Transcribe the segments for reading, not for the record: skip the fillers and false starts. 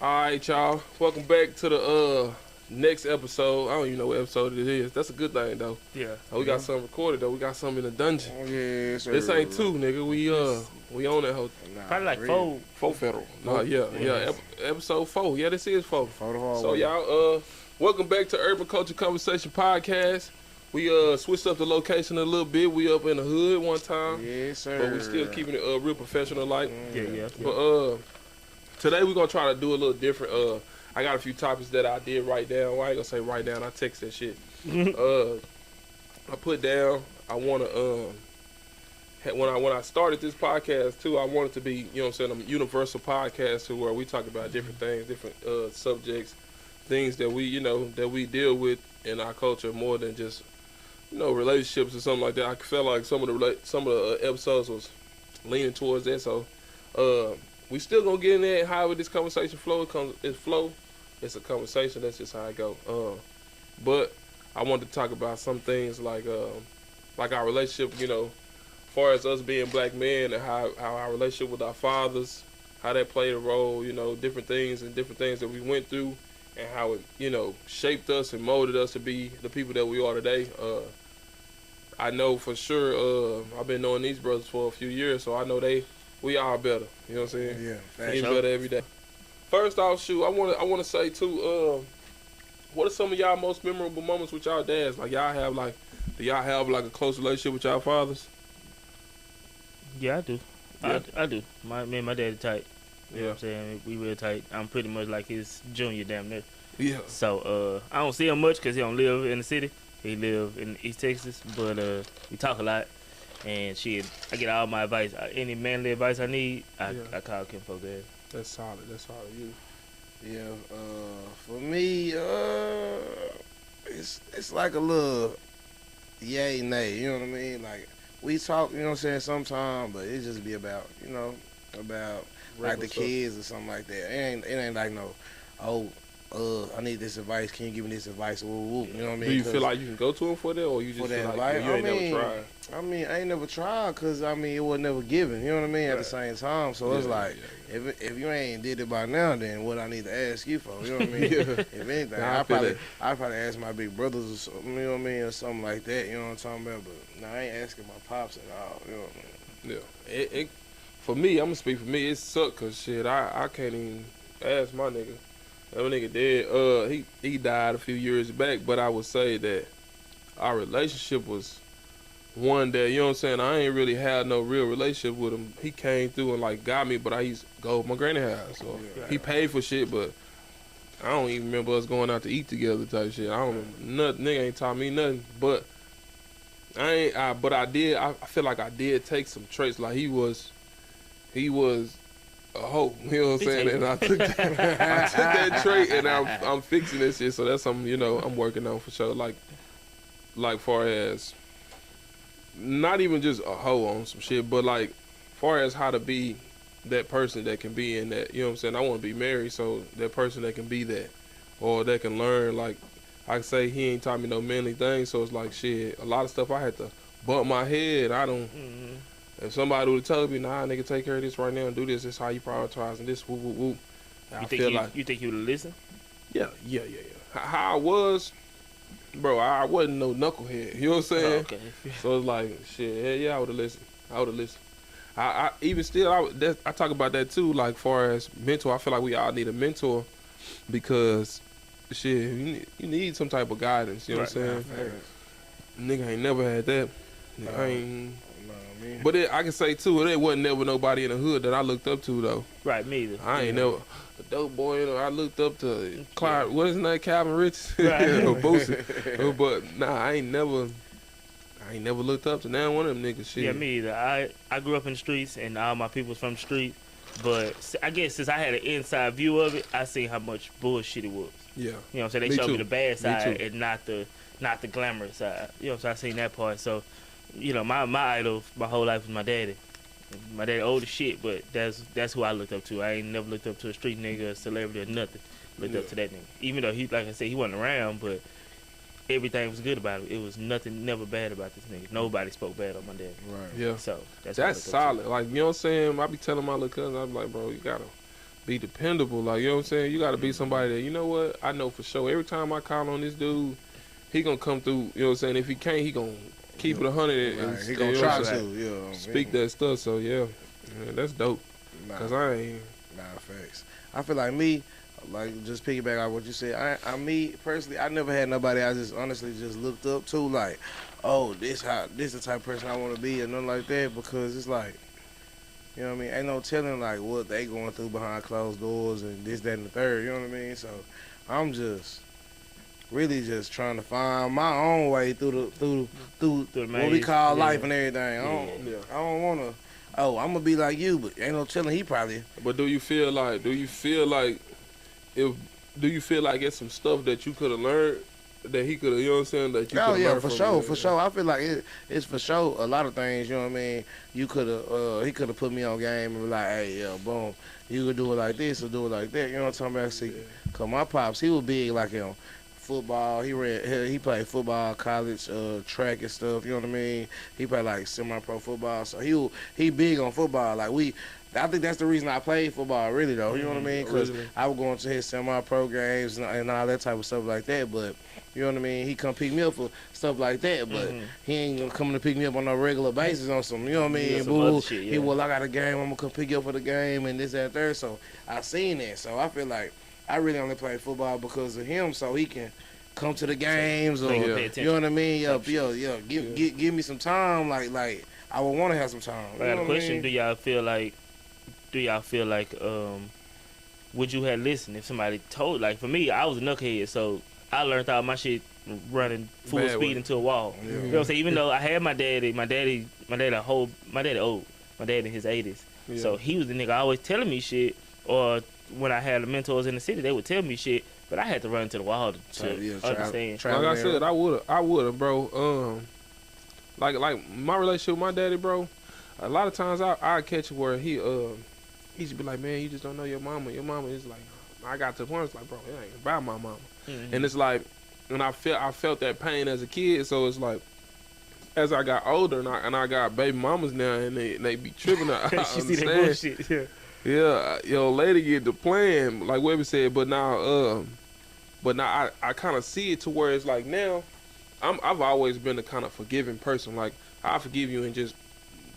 Alright, y'all. Welcome back to the next episode. I don't even know what episode it is. That's a good thing though. Yeah. We got something recorded though. We got something in the dungeon. Oh, yeah, sir. This ain't two, nigga. We own that whole Probably like real. four federal. Nah, yeah. Episode 4. Yeah, this is 4. So y'all, welcome back to Urban Culture Conversation Podcast. We switched up the location a little bit. We up in the hood one time. Yes, sir. But we still keeping it real professional like. Yeah. But today we're gonna try to do a little different. I got a few topics that I did write down. Well, I ain't gonna say write down. I text that shit. I put down. I wanna when I started this podcast too, I wanted to be, you know what I'm saying, a universal podcast to where we talk about different things, different subjects, things that we, that we deal with in our culture more than just, relationships or something like that. I felt like some of the episodes was leaning towards that. So we still gonna get in there. However this conversation flow, it's a conversation. That's just how I go. But I wanted to talk about some things like our relationship, as far as us being black men and how our relationship with our fathers, how that played a role, different things that we went through and how it, shaped us and molded us to be the people that we are today. I know for sure, I've been knowing these brothers for a few years, so I know we are better. You know what I'm saying? Yeah, Getting better every day. First off, shoot, I wanna say too, what are some of y'all most memorable moments with y'all dads? Like do y'all have like a close relationship with y'all fathers? Yeah, I do. Yeah. I do. Me and my daddy tight. You know Yeah. what I'm saying? We real tight. I'm pretty much like his junior damn near. Yeah. So I don't see him much because he don't live in the city. He live in East Texas, but we talk a lot. And shit, I get all my advice. Any manly advice I need, I call Kim for dad. That's solid. You. Yeah, for me, it's like a little yay, nay, you know what I mean? Like, we talk, you know what I'm saying, sometime, but it just be about, about like the kids or something like that. It ain't like no, I need this advice. Can you give me this advice? Woo, woo. You know what I mean? Do you feel like you can go to him for that, or you just feel like you ain't never tried? I ain't never tried because, it was never given. You know what I mean? At the same time. So it's like, if you ain't did it by now, then what I need to ask you for? You know what I mean? If anything, I probably ask my big brothers or something, you know what I mean? Or something like that. You know what I'm talking about? But I ain't asking my pops at all. You know what I mean? Yeah. For me, I'm going to speak for me. It sucked because, shit, I can't even ask my nigga. That nigga dead. He died a few years back, but I would say that our relationship was one that, you know what I'm saying, I ain't really had no real relationship with him. He came through and like got me, but I used to go to my granny house. So he paid for shit, but I don't even remember us going out to eat together type shit. I don't remember nothing. Nigga ain't taught me nothing. But I feel like I did take some traits. Like he was a hoe, you know what I'm saying? And I took that trait and I'm fixing this shit. So that's something, I'm working on for sure. Like far as not even just a hoe on some shit, but like far as how to be that person that can be in that, you know what I'm saying? I want to be married, so that person that can be that or that can learn. Like I say, he ain't taught me no manly things, so it's like shit. A lot of stuff I had to bump my head. I don't. Mm-hmm. If somebody would have told me, nah, nigga, take care of this right now and do this. This is how you prioritize and this, whoop, whoop, whoop. You think you would listen? Yeah. How I was, bro, I wasn't no knucklehead. You know what I'm saying? Oh, okay. So it's like, shit, yeah, I would have listened. I even still, I talk about that too, like far as mentor. I feel like we all need a mentor because, shit, you need some type of guidance. You know what I'm saying? Nigga ain't never had that. I ain't. But I can say too, there wasn't never nobody in the hood that I looked up to though. Right, me either. I ain't never a dope boy. I looked up to Clyde. What is his name? Calvin Rich. Right. Or Boosie. But nah, I ain't never looked up to now one of them niggas. Shit. Yeah, me either. I grew up in the streets and all my people's from the street. But I guess since I had an inside view of it, I seen how much bullshit it was. Yeah. You know what I'm saying? They showed me the bad side and not the glamorous side. You know what I'm saying? I seen that part. So, my idol my whole life was my daddy. My daddy old as shit, but that's who I looked up to. I ain't never looked up to a street nigga, a celebrity, or nothing. Looked up to that nigga. Even though he, like I said, he wasn't around, but everything was good about it. It was nothing, never bad about this nigga. Nobody spoke bad on my dad. Right. Yeah. So that's solid. Like, you know what I'm saying? I be telling my little cousin, I'm like, bro, you be dependable. Like, you know what I'm saying? You got to be somebody that, you know what? I know for sure. Every time I call on this dude, he gonna come through. You know what I'm saying? If he can't, he gonna keep it 100 and he gonna try to. Yeah, speak that stuff. So yeah, that's dope. Cause I ain't. Facts. I feel like me, like just piggyback on what you said. Me personally, I never had nobody I just honestly just looked up to. Like, oh, this the type of person I want to be, or nothing like that. Because it's like, you know what I mean? Ain't no telling like what they going through behind closed doors and this, that, and the third. You know what I mean? So I'm just really just trying to find my own way through what we call life and everything. I don't want to. Oh, I'm gonna be like you, but ain't no telling he probably. But do you feel like it's some stuff that you could have learned that he could have, you know what I'm saying, that you could have learned for sure. I feel like it's for sure a lot of things, you know what I mean? You could have, he could have put me on game and be like, hey, yeah, boom, you could do it like this or do it like that. You know what I'm talking about? See, cause my pops, he was big like football. He played football, college, track and stuff. You know what I mean? He played like semi-pro football. So he big on football. Like I think that's the reason I played football, really though. You know what I mean? Because I was going to his semi-pro games and all that type of stuff like that. But you know what I mean? He come pick me up for stuff like that. But he ain't gonna come to pick me up on no regular basis on some. You know what I mean? Boo. Shit, yeah. I got a game. I'm gonna come pick you up for the game and this, that, there. So I seen that. So I feel like I really only play football because of him, so he can come to the games or you know what I mean? Give me some time. Like I would want to have some time. I got a question. I mean? Do y'all feel like would you have listened if somebody told? Like for me, I was a knucklehead, so I learned all my shit running full speed into a wall. Yeah. You know what I'm saying? Even though I had my daddy old. My dad in his 80s. Yeah. So he was the nigga always telling me shit, or when I had the mentors in the city, they would tell me shit, but I had to run to the wall to understand. Like I said, I would've, bro. Like my relationship with my daddy, bro. A lot of times I catch it where he should be like, man, you just don't know your mama. Your mama is like, I got to the point, it's like, bro, it ain't about my mama. Mm-hmm. And it's like, and I felt that pain as a kid, so it's like, as I got older and I got baby mamas now, and they be tripping. I she see that bullshit. Yeah, your lady get the plan, like Webby said, but now I kind of see it to where it's like now, I've always been a kind of forgiving person. Like I forgive you and just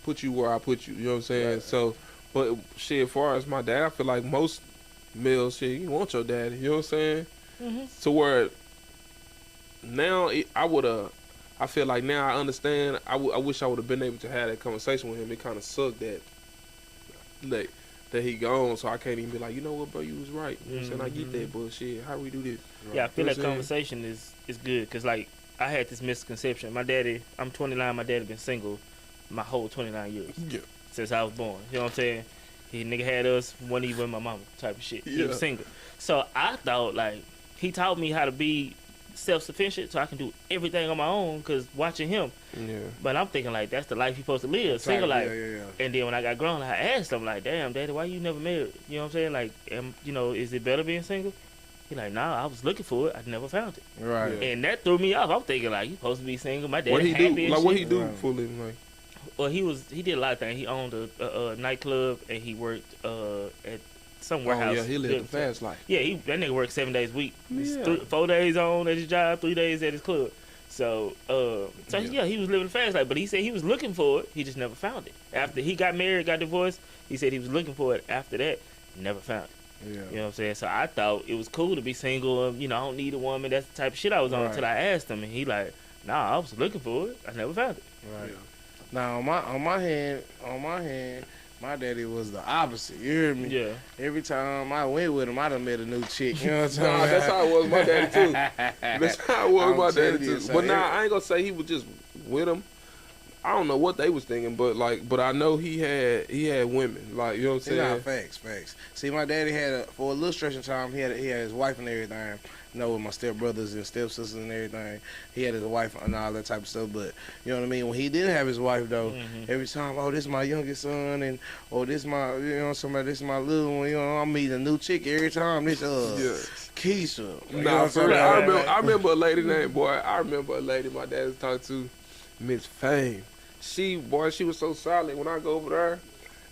put you where I put you. You know what I'm saying? Right. So, but shit, as far as my dad, I feel like most males, shit, you want your daddy. You know what I'm saying? Mm-hmm. So where now I feel like now I understand. I wish I would have been able to have that conversation with him. It kind of sucked that he gone, so I can't even be like, you know what, bro, you was right. You know what I'm saying? I get that bullshit. How we do this? Right. Yeah, I feel that conversation is good, because like I had this misconception. My daddy, I'm 29. My daddy been single my whole 29 years. Yeah. Since I was born. You know what I'm saying? He nigga had us, wasn't even my mama type of shit. Yeah. He was single. So I thought like he taught me how to be self-sufficient so I can do everything on my own, because watching him. Yeah. But I'm thinking like that's the life you're supposed to live, single life. Yeah. And then when I got grown, I asked him like, damn, daddy, why you never married? You know what I'm saying? Like, is it better being single? He like, nah, I was looking for it. I never found it. Right. Yeah. And that threw me off. I'm thinking like, you supposed to be single. My dad what he happy do? and like shit. What he do right. for a living? Like, well, he did a lot of things. He owned a nightclub, and he worked at some warehouse. Yeah, he lived a fast life. Yeah, that nigga worked 7 days a week. Yeah. 4 days on at his job, 3 days at his club. So, he was living a fast life. But he said he was looking for it. He just never found it. After he got married, got divorced, he said he was looking for it. After that, never found it. Yeah. You know what I'm saying? So I thought it was cool to be single. I don't need a woman. That's the type of shit I was on until I asked him, and he like, nah, I was looking for it. I never found it. Right. Yeah. Now on my hand, my daddy was the opposite. You hear me? Yeah. Every time I went with him, I done met a new chick. You know what I'm saying? Nah, that's how it was my daddy too. That's how it was my daddy too. But I ain't gonna say he was just with him. I don't know what they was thinking, but I know he had women. Like, you know what I'm saying? Facts. See, my daddy had for a little stretch of time, he had his wife and everything. With my stepbrothers and stepsisters and everything. He had his wife and all that type of stuff. But, you know what I mean? When he didn't have his wife, though, every time, this is my youngest son, and, this my, this is my little one, I'm meeting a new chick every time. This, Keisha. Nah, for real. I remember a lady named, my dad was talking to, Miss Fame. She was so solid when I go over there.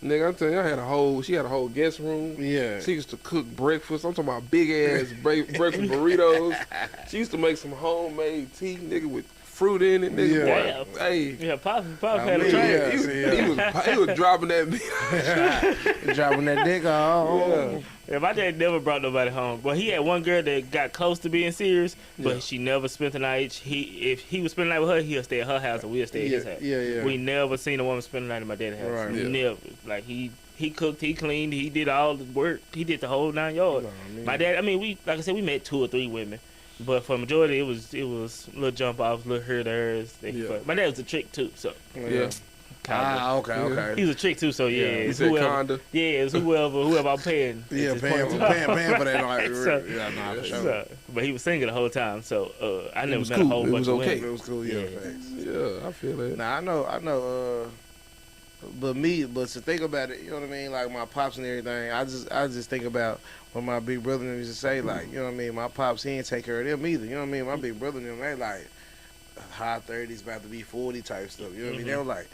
Nigga, I'm telling you, she had a whole guest room. Yeah. She used to cook breakfast. I'm talking about big ass breakfast burritos. She used to make some homemade tea, nigga, with fruit in it, nigga. Yeah. Boy, hey. Yeah, Pop had a train. He was dropping that. Dropping that dick off. Yeah, my dad never brought nobody home. Well, he had one girl that got close to being serious, but she never spent the night. If he was spending the night with her, he'll stay at her house, and we'll stay at his house. Yeah. We never seen a woman spend the night at my dad's house. Right. Yeah. Never. Like he cooked, he cleaned, he did all the work. He did the whole 9 yards. My dad, I mean, like I said, we met 2 or 3 women, but for the majority, it was little jump offs, little her theirs. My dad was a trick too, so Yeah. Okay. He was a trick too, so yeah. He said kinda. Yeah, it's whoever I'm paying. Yeah, paying for that. Like, for sure. But he was singing the whole time, so I never met cool. a whole bunch of women. It was cool, yeah. Thanks. Yeah, I feel that. Nah, I know. But to think about it, you know what I mean? Like my pops and everything, I just think about what my big brother used to say, like, you know what I mean? My pops, he ain't take care of them either. You know what I mean? My big brother and them, they like high 30s, about to be 40 type stuff. You know what I mean? They were like,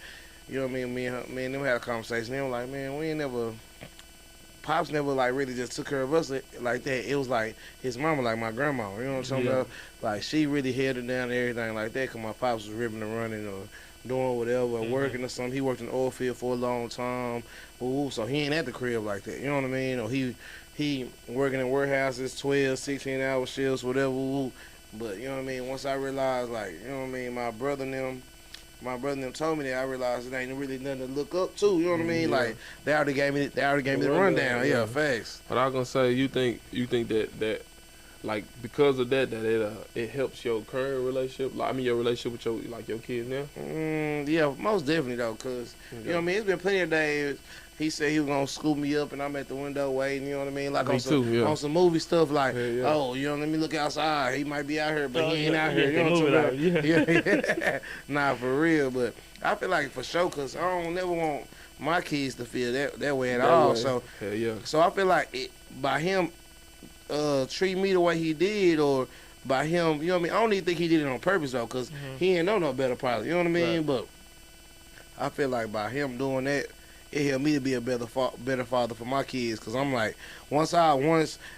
you know what I mean? Me and them had a conversation. They were like, man, we ain't never. Pops never like really just took care of us like that. It was like his mama, like my grandma. You know what I'm talking about? Like she really held it down and everything like that. Cause my pops was ripping and running or doing whatever, working or something. He worked in the oil field for a long time. Ooh, so he ain't at the crib like that. You know what I mean? Or he working in warehouses, 12, 16-hour shifts, whatever. Ooh. But you know what I mean? Once I realized, like, you know what I mean, my brother and them told me that, I realized it ain't really nothing to look up to. You know what I mean? Like they already gave me the rundown. Yeah, facts. But I was gonna say, you think that like because of that it helps your current relationship? Like, I mean, your relationship with your kids now? Yeah, most definitely though, cause you know what I mean. It's been plenty of days. He said he was gonna scoop me up, and I'm at the window waiting. You know what I mean? Like on some movie stuff. Like, oh, you know, let me look outside. He might be out here, but he ain't out here. You know what I'm talking about? Yeah. Nah, for real. But I feel like for sure, cause I don't never want my kids to feel that way at all. So, so I feel like by him treating me the way he did, or by him, you know what I mean? I don't even think he did it on purpose though, cause he ain't know no better probably. You know what I mean? Right. But I feel like by him doing that, it helped me to be a better father for my kids. Cause I'm like,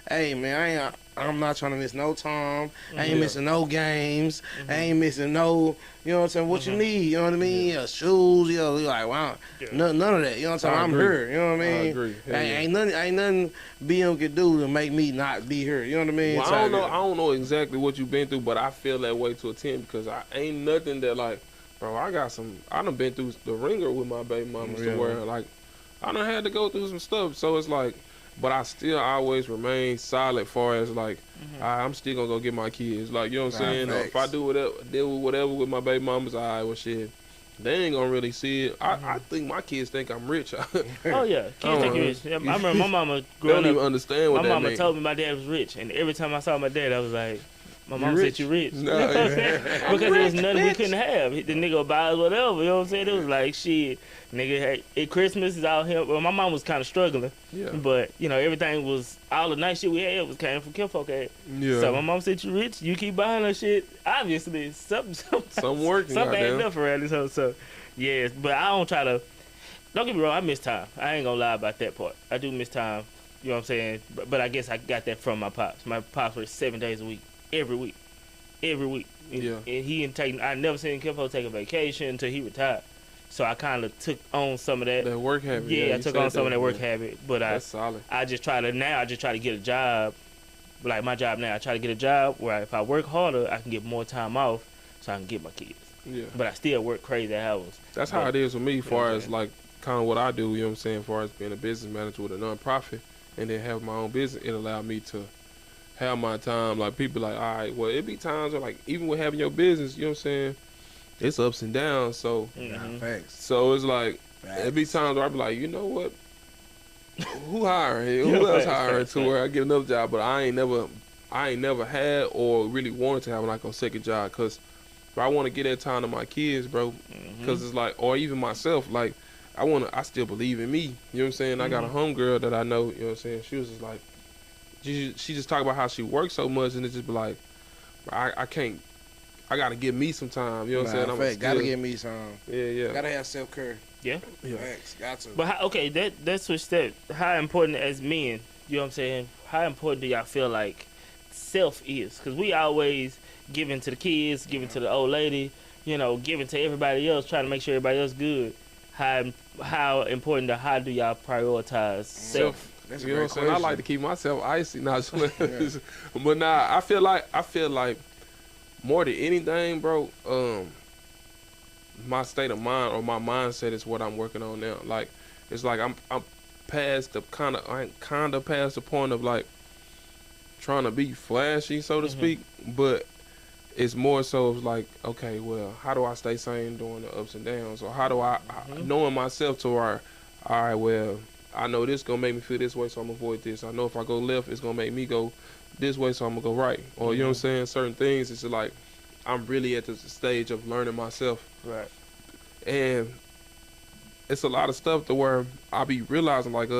hey man, I'm not trying to miss no time. I ain't missing no games. I ain't missing no, you know what I'm saying, what you need, you know what I mean? Yeah, shoes, you know, like, wow, none of that, you know what I'm saying? I'm here, you know what I mean? I agree. Ain't nothing BM can do to make me not be here, you know what I mean? Well, I don't know exactly what you've been through, but I feel that way to a 10 because I ain't nothing that like, bro, I done been through the ringer with my baby mamas to where, like, I done had to go through some stuff. So it's like, but I still always remain solid far as, like, I'm still going to go get my kids. Like, you know what I'm saying? If I deal with whatever with my baby mamas, all right, well, shit, they ain't going to really see it. I think my kids think I'm rich. Oh, yeah. Kids think you're rich. I remember my mama growing up. They don't even understand what that means. My mama told me my dad was rich. And every time I saw my dad, I was like, my mom said you rich. No, because there was nothing we couldn't have. The nigga would buy us whatever, you know what I'm saying? It was like, shit, nigga, at Christmas is all him. Well, my mom was kind of struggling. Yeah. But, you know, everything was, all the nice shit we had came from Kinfolk had. Yeah. So my mom said you rich, you keep buying her shit. Obviously, something working. Something ain't up around this hoe. So, yeah, but I don't try to, don't get me wrong, I miss time. I ain't gonna lie about that part. I do miss time, you know what I'm saying? But I guess I got that from my pops. My pops worked 7 days a week. Every week. Yeah. And he ain't taking, I never seen Kimpo take a vacation until he retired. So I kind of took on some of that. That work habit. Yeah, I took on some of that work habit. But that's solid. I just try to get a job. Like my job now, I try to get a job where if I work harder, I can get more time off so I can get my kids. Yeah. But I still work crazy hours. That's how it is with me as far as like kind of what I do, you know what I'm saying, as far as being a business manager with a nonprofit and then have my own business. It allowed me to have my time. Like people like, all right, well, it be times where like even with having your business, you know what I'm saying, it's ups and downs. So so it's like it be times where I be like, you know what, who hiring? Who else hiring to where I get another job? But I ain't never had or really wanted to have like a second job because I want to get that time to my kids, bro. Because it's like, or even myself, like I still believe in me. You know what I'm saying? I got a homegirl that I know. You know what I'm saying? She was just like. She just talk about how she works so much, and it just be like, I can't. I gotta give me some time. You know what I'm saying? Gotta give me some. Yeah. Gotta have self-care. Yeah. Facts, got to. But okay, that's switch that. How important as men, you know what I'm saying? How important do y'all feel like self is? Because we always giving to the kids, giving to the old lady, you know, giving to everybody else, trying to make sure everybody else good. How important or how do y'all prioritize self? That's you know what I'm saying? I like to keep myself icy, but nah, I feel like more than anything, bro. My state of mind or my mindset is what I'm working on now. Like, it's like I'm past the kind of past the point of like trying to be flashy, so to speak, but it's more so like, okay, well, how do I stay sane during the ups and downs, or how do I knowing myself to where, all right, well, I know this gonna make me feel this way, so I'm gonna avoid this. I know if I go left, it's gonna make me go this way, so I'm gonna go right. Or you know what I'm saying? Certain things, it's like I'm really at the stage of learning myself. Right. And it's a lot of stuff to where I be realizing like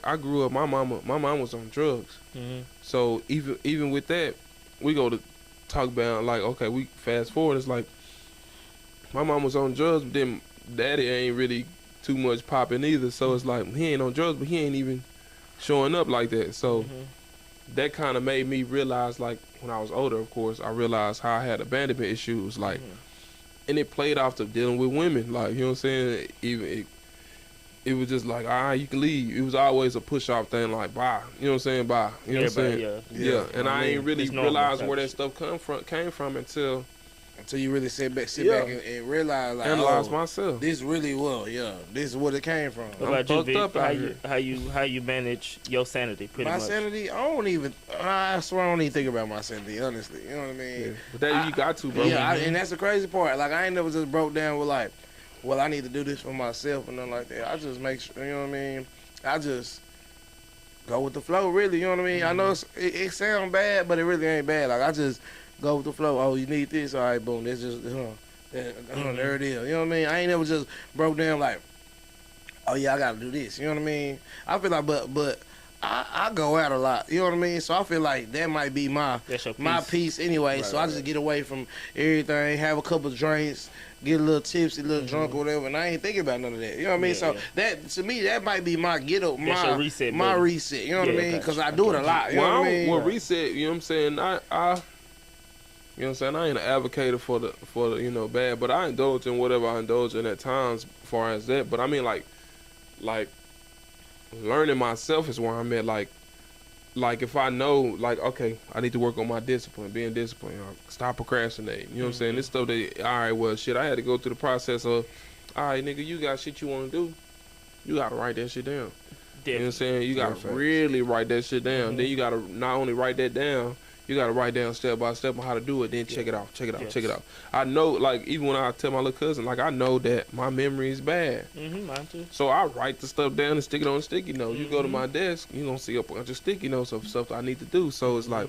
I grew up, my mom was on drugs. So even with that, we go to talk about like, okay, we fast forward, it's like my mom was on drugs, but then daddy ain't really too much popping either. So it's like he ain't on drugs, but he ain't even showing up like that. So that kind of made me realize, like when I was older, of course, I realized how I had abandonment issues, like, and it played off to dealing with women, like, you know what I'm saying? Even it was just like, all right, you can leave. It was always a push off thing, like, bye, you know what I'm saying? Bye, you know what I'm saying? Yeah. And I ain't really realized where that stuff came from until you really sit back and realize, like, analyze myself. This really this is what it came from. What about you, Vic? How you manage your sanity? Pretty much. My sanity, I swear I don't even think about my sanity, honestly. You know what I mean? Yeah. But that you got to, bro. Yeah, and that's the crazy part. Like, I ain't never just broke down with like, well, I need to do this for myself and nothing like that. I just make sure, you know what I mean? I just go with the flow, really. You know what I mean? I know it sounds bad, but it really ain't bad. Like, I just go with the flow. Oh, you need this? All right, boom. That's just, there it is. You know what I mean? I ain't never just broke down like, oh, yeah, I got to do this. You know what I mean? I feel like, but I go out a lot. You know what I mean? So I feel like that might be my piece anyway. Right, so I just get away from everything, have a couple of drinks, get a little tipsy, a little drunk or whatever, and I ain't thinking about none of that. You know what I mean? So that, to me, that might be my get up, my reset. You know what I mean? Because I do it a lot. You know what I mean? Well, reset. You know what I'm saying? You know what I'm saying? I ain't an advocate for the bad, but I indulge in whatever I indulge in at times as far as that. But I mean, like learning myself is where I'm at. Like if I know, like, okay, I need to work on my discipline, being disciplined, stop procrastinating. You know what I'm saying? This stuff that, all right, well, shit, I had to go through the process of, all right, nigga, you got shit you want to do. You got to write that shit down. Definitely. You know what I'm saying? You got to really write that shit down. Then you got to not only write that down, you got to write down step by step on how to do it, then check it out. I know, like, even when I tell my little cousin, like, I know that my memory is bad. Mine too. So I write the stuff down and stick it on a sticky note. You go to my desk, you're going to see a bunch of sticky notes of stuff I need to do. So it's like,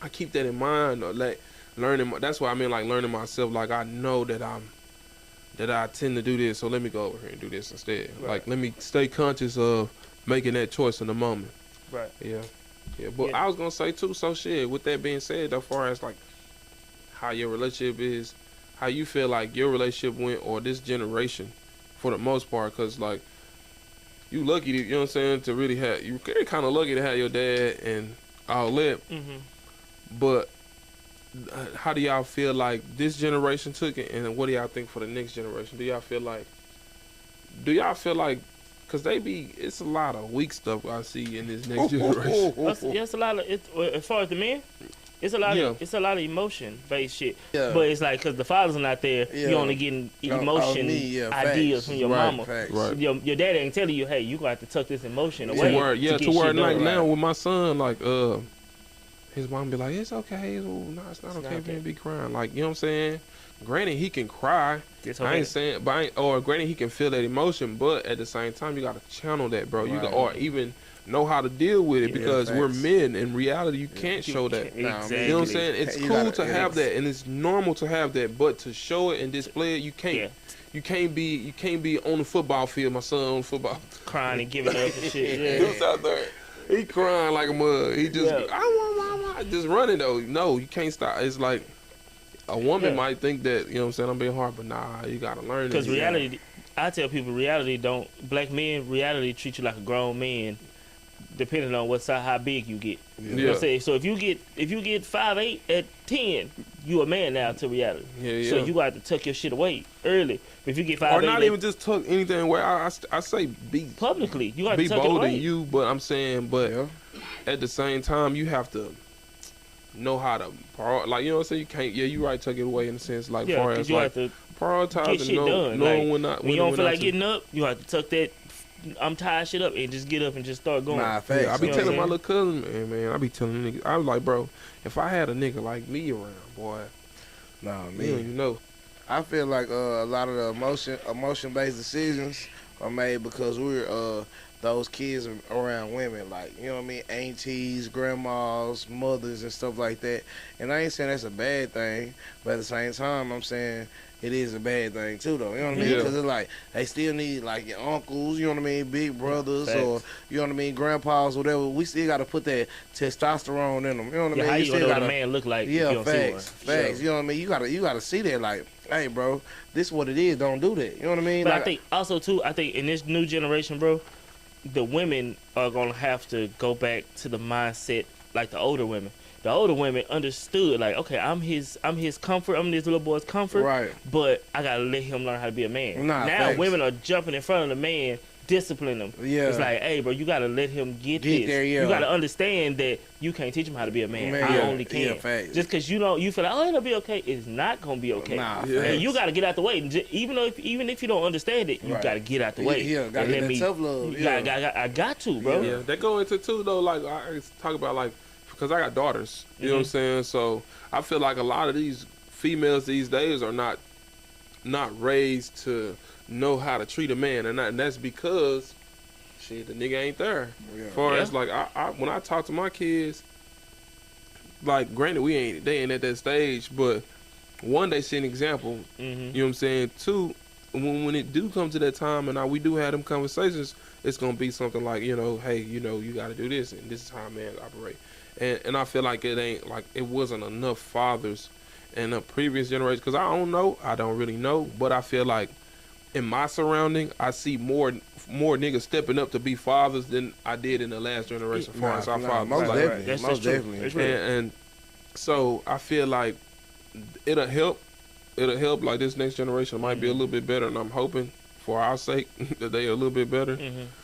I keep that in mind, or like, that's why I mean, like, learning myself. Like, I know that I tend to do this, so let me go over here and do this instead. Right. Like, let me stay conscious of making that choice in the moment. Right. Yeah. Yeah, but I was gonna say too, so shit, with that being said, as far as like how your relationship is, how you feel like your relationship went, or this generation for the most part, because like you lucky to, you know what I'm saying, to really have, you're kind of lucky to have your dad and all that. But how do y'all feel like this generation took it, and what do y'all think for the next generation? Do y'all feel like because it's a lot of weak stuff I see in this next generation. It's a lot of as far as the men, it's a lot of emotion based shit. Yeah. But it's like, because the fathers are not there, you only getting emotion ideas from your mama. Right. Your daddy ain't telling you, hey, you gonna have to tuck this emotion away. To where like now with my son, like his mom be like, it's okay, it's not okay for him to be crying. Like, you know what I'm saying? Granted, he can cry. Okay. I ain't saying, or granted, he can feel that emotion, but at the same time, you gotta channel that, bro. You or even know how to deal with it, because we're men. In reality, you can't show that. Exactly. You know what I'm saying? It's cool to have that, and it's normal to have that, but to show it and display it, you can't. Yeah. You can't be on the football field. My son on the football, crying and giving up and shit. Yeah. He was out there. He crying like a mug. He just, I want mama. Just running though. No, you can't stop. It's like, a woman might think that, you know what I'm saying, I'm being hard, but nah, you gotta learn it. Because reality, I tell people black men reality treat you like a grown man, depending on how big you get. You know what I'm saying? So if you get 5'8" at 10, you a man now to reality. So you got to tuck your shit away early. But if you get 5'8", or not even just tuck anything away. I say be publicly. You got to tuck it bolder away. than you, but I'm saying, at the same time, you have to know how to like, you know what I'm saying. You can't. Yeah, you right. Tuck it away in a sense, like far as like prioritize and knowing when not. When you don't feel like getting up, you have to tuck that I'm tired shit up and just get up and just start going. Nah, I be telling my little cousin, man, I be telling niggas, I was like, bro, if I had a nigga like me around, boy, you know. I feel like a lot of the emotion-based decisions are made because we're those kids around women, like, you know what I mean, aunties, grandmas, mothers, and stuff like that. And I ain't saying that's a bad thing, but at the same time, I'm saying it is a bad thing too, though. You know what I mean? Because it's like they still need like your uncles, you know what I mean, big brothers, or you know what I mean, grandpas, whatever. We still got to put that testosterone in them. You know what I mean? How you still know what a man look like? Yeah, facts. You know what I mean? You gotta see that, like, hey, bro, this is what it is. Don't do that. You know what I mean? But like, I think also too, in this new generation, bro, the women are gonna have to go back to the mindset like the older women. The older women understood, like, okay, I'm his comfort, I'm this little boy's comfort, right? But I gotta let him learn how to be a man. Nah, now facts. Women are jumping in front of the man, discipline him. Yeah, it's like, hey, bro, you gotta let him get this. There, yeah. You gotta understand that you can't teach him how to be a man. I only can. Yeah, facts. Just because you feel like, oh, it'll be okay, it's not gonna be okay. Nah, and you gotta get out the way. Even if you don't understand it, you gotta get out the way. Yeah, gotta get that tough love. I got to, bro. Yeah, they go into too though. Like I talk about, like, because I got daughters. You know what I'm saying? So I feel like a lot of these females these days are not raised to know how to treat a man, and that's because shit, the nigga ain't there. As far as like I when I talk to my kids, like, granted they ain't at that stage, but one, they see an example. You know what I'm saying? Two, when it do come to that time and we do have them conversations, it's gonna be something like, you know, hey, you know, you gotta do this, and this is how a man operate. And I feel like it wasn't enough fathers in the previous generation, because I don't really know, but I feel like in my surrounding, I see more niggas stepping up to be fathers than I did in the last generation. As far as our fathers, most definitely. And so I feel like it'll help. Like, this next generation might be a little bit better, and I'm hoping for our sake that they are a little bit better.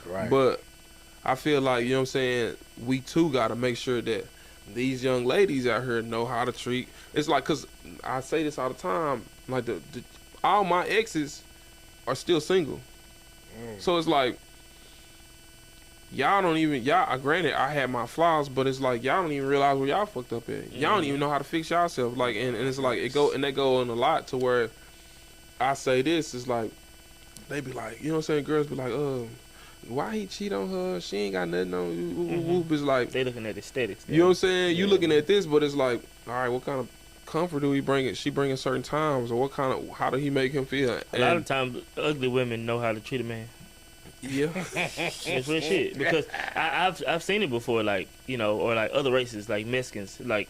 Right. But I feel like, you know what I'm saying, we too got to make sure that these young ladies out here know how to treat. It's like, because I say this all the time, like, all my exes are still single. So it's like, granted, I had my flaws, but it's like, y'all don't even realize where y'all fucked up at. Y'all don't even know how to fix yourself. Like, and it's like, they go in a lot to where I say this, it's like, they be like, you know what I'm saying, girls be like, why he cheat on her? She ain't got nothing on. It's like, they looking at aesthetics. You know what I'm saying? You looking at this, but it's like, all right, what kind of comfort do we bring it? She bring at certain times, or how do he make him feel? A lot of times, ugly women know how to treat a man. Yeah, it's real shit. Because I've seen it before, like, you know, or like other races, like Mexicans. Like,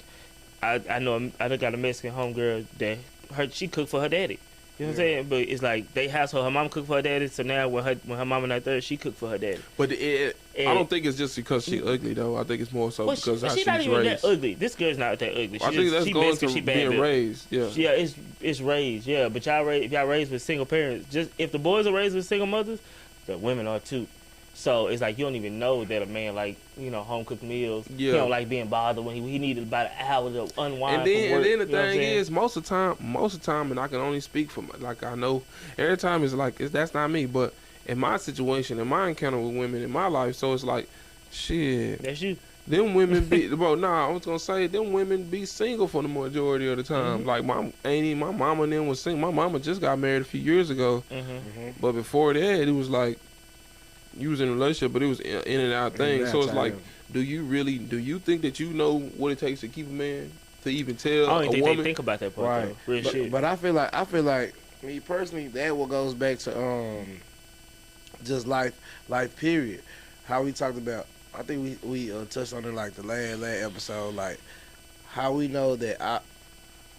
I know I got a Mexican homegirl that she cooked for her daddy. You know what I'm saying? But it's like they household. Her mom cooked for her daddy, so now when her mama not there, she cooked for her daddy. But I don't think it's just because she ugly though. I think it's more so because how she's not even raised. that ugly. This girl's not that ugly. I think that's going to being raised. Yeah. Yeah, it's raised. Yeah, but if y'all raised with single parents, just if the boys are raised with single mothers, the women are too. So it's like you don't even know that a man, like, you know, home cooked meals. Yeah. He don't like being bothered when he needed about an hour to unwind. And then the thing is, most of the time, and I can only speak for like, I know every time it's like that's not me, but in my situation, in my encounter with women in my life, so it's like, shit. That's you. Them women be, bro. Nah, I was gonna say them women be single for the majority of the time. Like my mama and them was single. My mama just got married a few years ago, but before that, it was like, you was in a relationship, but it was in and out thing. So it's like, do you think that you know what it takes to keep a man, to even tell I don't think woman? They think about that part, right? Real shit. But I feel like me personally, that what goes back to just life period. How we talked about. I think we touched on it like the last episode, like how we know that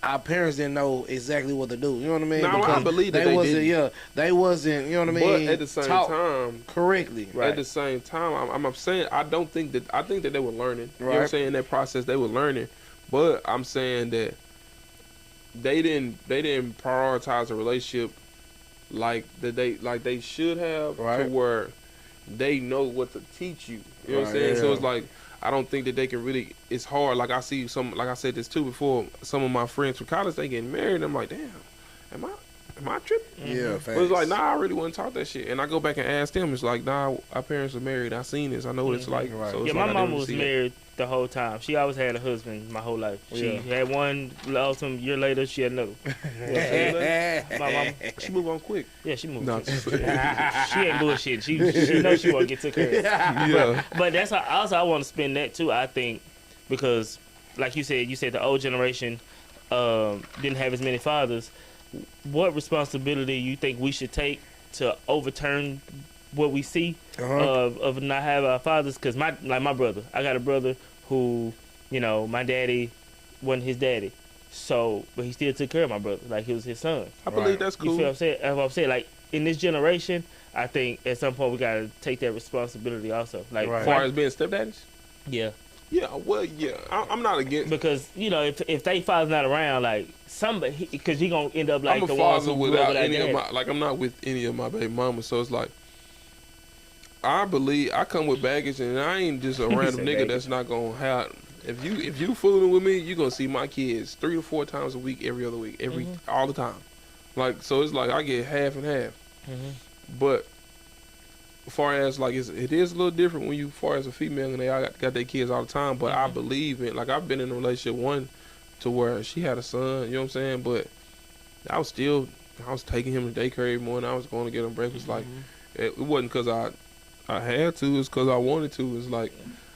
our parents didn't know exactly what to do. You know what I mean? No, because I believe that they wasn't. didn't. Yeah, they wasn't. You know what I mean? But at the same time, correctly. At the same time, I'm saying I think that they were learning. You know what I'm saying? In that process, they were learning. But I'm saying that they didn't prioritize a relationship like they should have, to where they know what to teach you. You know what I'm saying? Yeah. So it's like, I don't think that they can really. It's hard. Like I see some. Like I said this too before. Some of my friends from college, they getting married. And I'm like, damn, am I tripping? Yeah, but it's like, nah, I really wouldn't talk that shit. And I go back and ask them. It's like, nah, our parents are married. I seen this. I know what it's like. So it's my like mama was married the whole time. She always had a husband my whole life. She had one, lost him. A year later, she had another. My mom, she moved on quick. Yeah, she moved. No, she ain't bullshit. She knows she won't get took care of. Yeah. But that's how, also I want to spin that too. I think because, like you said the old generation didn't have as many fathers. What responsibility you think we should take to overturn what we see of not having our fathers? Because my brother, I got a brother who, my daddy wasn't his daddy, so but he still took care of my brother like he was his son. I believe that's cool. You feel what I'm saying? That's what I'm saying. Like in this generation, I think at some point we gotta take that responsibility also. Like as far as being stepdaddies. Yeah. Yeah, well, yeah, I'm not against, because if they father's not around, like somebody, because he gonna end up like I'm a father without any of my, like I'm not with any of my baby mamas, so it's like I believe I come with baggage, and I ain't just a random nigga that's not gonna have. If you fooling with me, you gonna see my kids 3 to 4 times a week, every other week, all the time, like so it's like I get half and half, but. As far as like it is a little different when you, far as a female, and they all got their kids all the time. But I believe in, like I've been in a relationship one to where she had a son, you know what I'm saying. But I was taking him to daycare every morning. I was going to get him breakfast. Like it wasn't because I had to. It's because I wanted to. It's like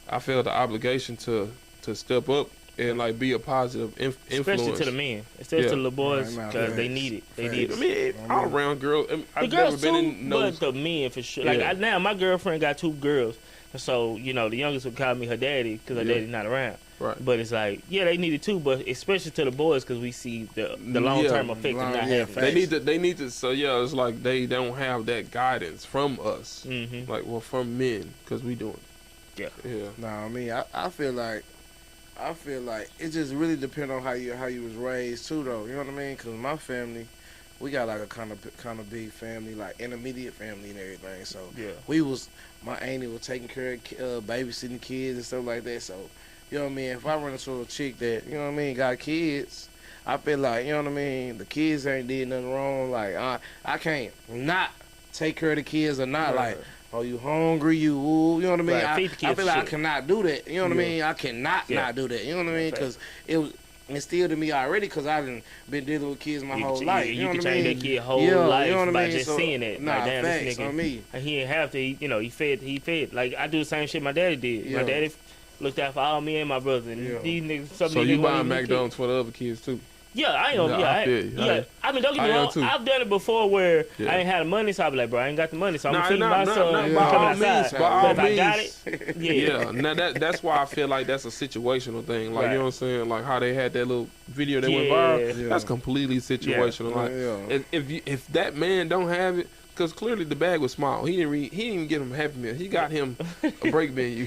I felt the obligation to step up and like be a positive influence, especially to the men, especially to the boys, because they need it. They need it. I mean, all around girls. I've the girls never too, been in no. But the men for sure. Like now, my girlfriend got 2 girls, so the youngest would call me her daddy because her daddy's not around. Right. But it's like, they need it too, but especially to the boys because we see the long term effect of not having. They need to. So it's like they don't have that guidance from us, like from men, because we doing it. Yeah. Nah, I mean, I feel like it just really depends on how you was raised too, though. You know what I mean? Because my family, we got like a kind of big family, like intermediate family and everything. So my auntie was taking care of babysitting kids and stuff like that. So you know what I mean? If I run into a chick that got kids, I feel like the kids ain't did nothing wrong. Like I can't not take care of the kids or not like. Oh, you hungry? You know what I mean? I feel like I cannot do that. You know what I mean? I cannot not do that. You know what I mean? Because it was instilled in me already. Because I've been dealing with kids my whole life. You know what I mean? You can change that kid's whole life by just seeing it. Nah, like, damn, facts this nigga, on me. He didn't have to. He fed. Like I do the same shit my daddy did. My daddy looked out for all me and my brother. And these niggas. So you buying McDonald's for the other kids too? Yeah, I ain't. I mean, don't get me wrong. I've done it before where I ain't had the money, so I be like, bro, I ain't got the money, so I'm gonna feed my son coming outside. But if I got it, Now that's why I feel like that's a situational thing. Like you know what I'm saying? Like how they had that little video that went viral. That's completely situational. Like if that man don't have it. Because clearly the bag was small. He didn't even get him a Happy Meal. He got him a break menu.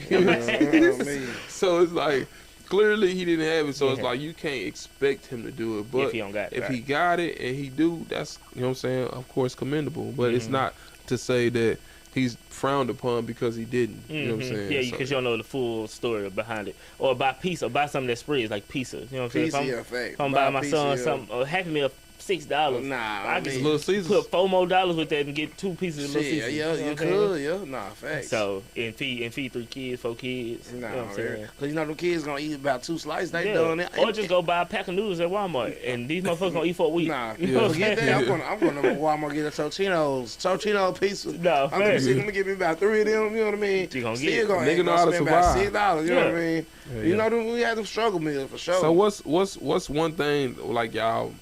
So it's like. Clearly he didn't have it, so it's like you can't expect him to do it. But if he don't got it, if he got it and he do, that's you know what I'm saying. Of course, commendable. But it's not to say that he's frowned upon because he didn't. You know what I'm saying? Yeah, because you don't know the full story behind it. Or buy pizza, or buy something that spreads like pizza. You know what I'm saying? If I'm buy my son something, or Happy Meal. $6. Nah, I just put $4 more with that and get 2 pieces of Little Caesars. You could, Nah, facts. So and feed 3 kids, 4 kids. Nah, you know what I'm saying? Because them kids gonna eat about 2 slices. They done it. Or just go buy a pack of noodles at Walmart, and these motherfuckers gonna eat for a week. Nah, forget that. I'm gonna to Walmart get a Totino pizza. No, I'm gonna give me about 3 of them. You know what I mean? You gonna get? Nigga know how to survive. $6. You know what I mean? You know we had them struggle meals for sure. So what's one thing like y'all?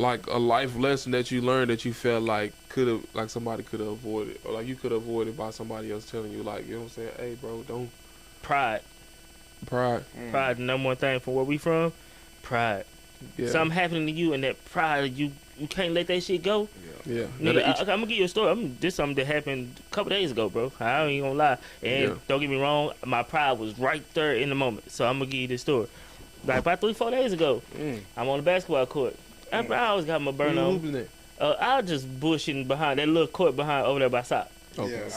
Like a life lesson that you learned that you felt like somebody could have avoided, or like you could have avoided by somebody else telling you, like, you know what I'm saying? Hey, bro, don't. Pride. Pride. Pride, the number one thing from where we from. Pride. something happening to you, and that pride, you can't let that shit go. Yeah. Nigga, I'm gonna give you a story. This something that happened a couple days ago, bro. I ain't gonna lie. And don't get me wrong, my pride was right there in the moment. So I'm gonna give you this story. Like about 3-4 days ago, I'm on the basketball court. I always got my burn on. I was just bushing behind that little court behind over there by Sock. Okay.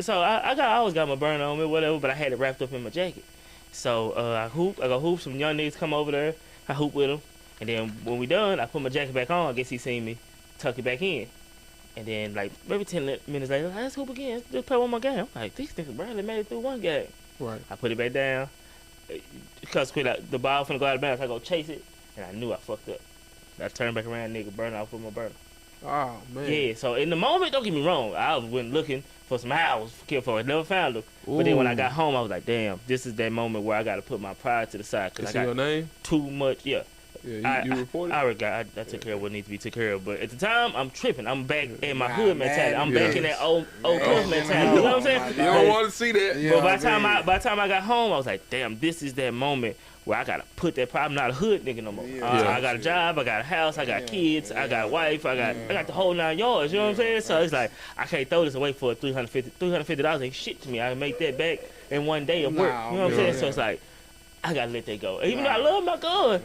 So I always got my burn on me, whatever, but I had it wrapped up in my jacket. So I go hoop. Some young niggas come over there. I hoop with them, and then when we done, I put my jacket back on. I guess he seen me tuck it back in, and then like maybe 10 minutes later, let's hoop again. Just play one more game. I'm like, these niggas barely made it through one game. Right. I put it back down because the ball finna go out of bounds. I go chase it, and I knew I fucked up. I turned back around, nigga, burn off with my burner. Oh man. Yeah. So in the moment, don't get me wrong, I went looking for some hours for it. Never found them. But then when I got home, I was like, damn, this is that moment where I got to put my pride to the side because I got your name? Too much. Yeah. Yeah, you reported? I took care of what needs to be taken care of. But at the time, I'm tripping. I'm back in my hood mentality. I'm back in that old club mentality. You know what I'm saying? You don't want to see that. But by the time I got home, I was like, damn, this is that moment where I got to put that pride. I'm not a hood nigga no more. I got a job. I got a house. I got kids. I got a wife. I got the whole 9 yards. You know what I'm saying? So it's like, I can't throw this away for $350 ain't shit to me. I can make that back in one day of work. You know what I'm saying? So it's like, I gotta let that go. Even though I love my gun.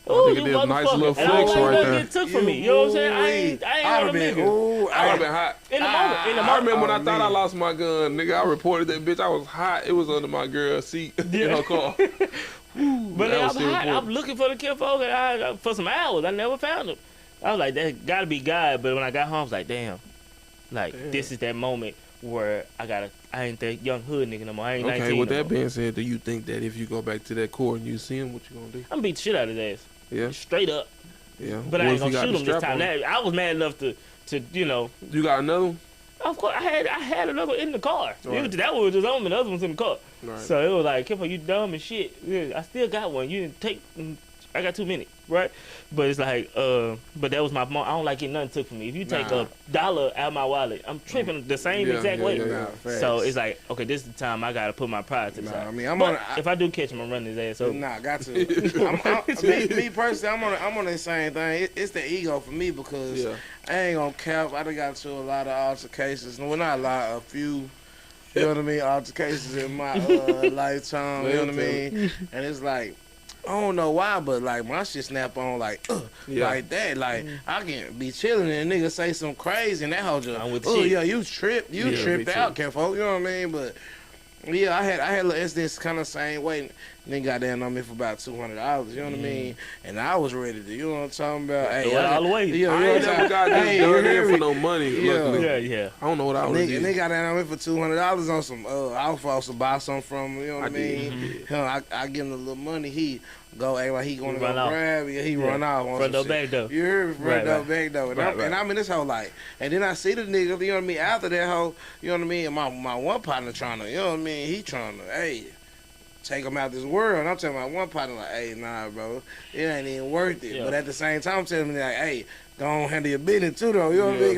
Oh, you motherfucker. Nice little flex and I don't right want to there. get took from me. You know what I'm saying? I ain't on a nigga. I would have been hot. In the moment. I remember when I thought I lost my gun, nigga, I reported that bitch. I was hot. It was under my girl's seat in her car. But I'm hot. I'm looking for the kinfolk for some hours. I never found him. I was like, that gotta be God. But when I got home, I was like, damn. This is that moment where I ain't that young hood nigga no more. I ain't 19 Okay, with no that more. being said, do you think that if you go back to that court and you see him, what you gonna do? I'm gonna beat the shit out of his ass. Yeah. Straight up. Yeah. But I ain't gonna shoot him this time. I was mad enough to you know. You got another one? Of course, I had another one in the car. Right. That one was just on me. The other one's in the car. Right. So it was like, Kipper, you dumb as shit. Yeah, I still got one. You didn't take. I got too many, right? But it's like, but that was my mom. I don't like getting nothing took from me. If you take $1 out of my wallet, I'm tripping the same exact way. So it's like, okay, this is the time I gotta put my pride to the side. I mean, if I do catch him, I'm running his ass over. Nah, got to. me personally, I'm on the same thing. It's the ego for me because I ain't gonna cap. I done got to a lot of altercations. Well, not a lot, a few. You know what I mean? Altercations in my lifetime. You know what I mean? And it's like, I don't know why, but like my shit snap on like that. Like I can be chilling and a nigga say some crazy and that whole just, you tripped out, careful. You know what I mean? But yeah, I had a little instance kind of same way. Nigga got down on me for about $200. You know what I mean? And I was ready to. You know what I'm talking about? Hey, all the way. Yeah, I ain't never got this done here for no money. Luckily. Yeah. I don't know what I was doing. Nigga got down on me for $200 on some. I was supposed to buy something from him. You know what I mean? I give him a little money. He go act like he gonna go grab you. He run off on front door, shit. back door. You heard me? Front door, back door. And I'm in this whole like, and then I see the nigga. You know what I mean? After that whole, you know what I mean? And my one partner trying to, you know what I mean? He trying to, hey, take him out this world. And I'm telling my one partner like, hey, nah, bro, it ain't even worth it. Yeah. But at the same time, I'm telling me like, hey, go on handle your business too, though. You know what I mean?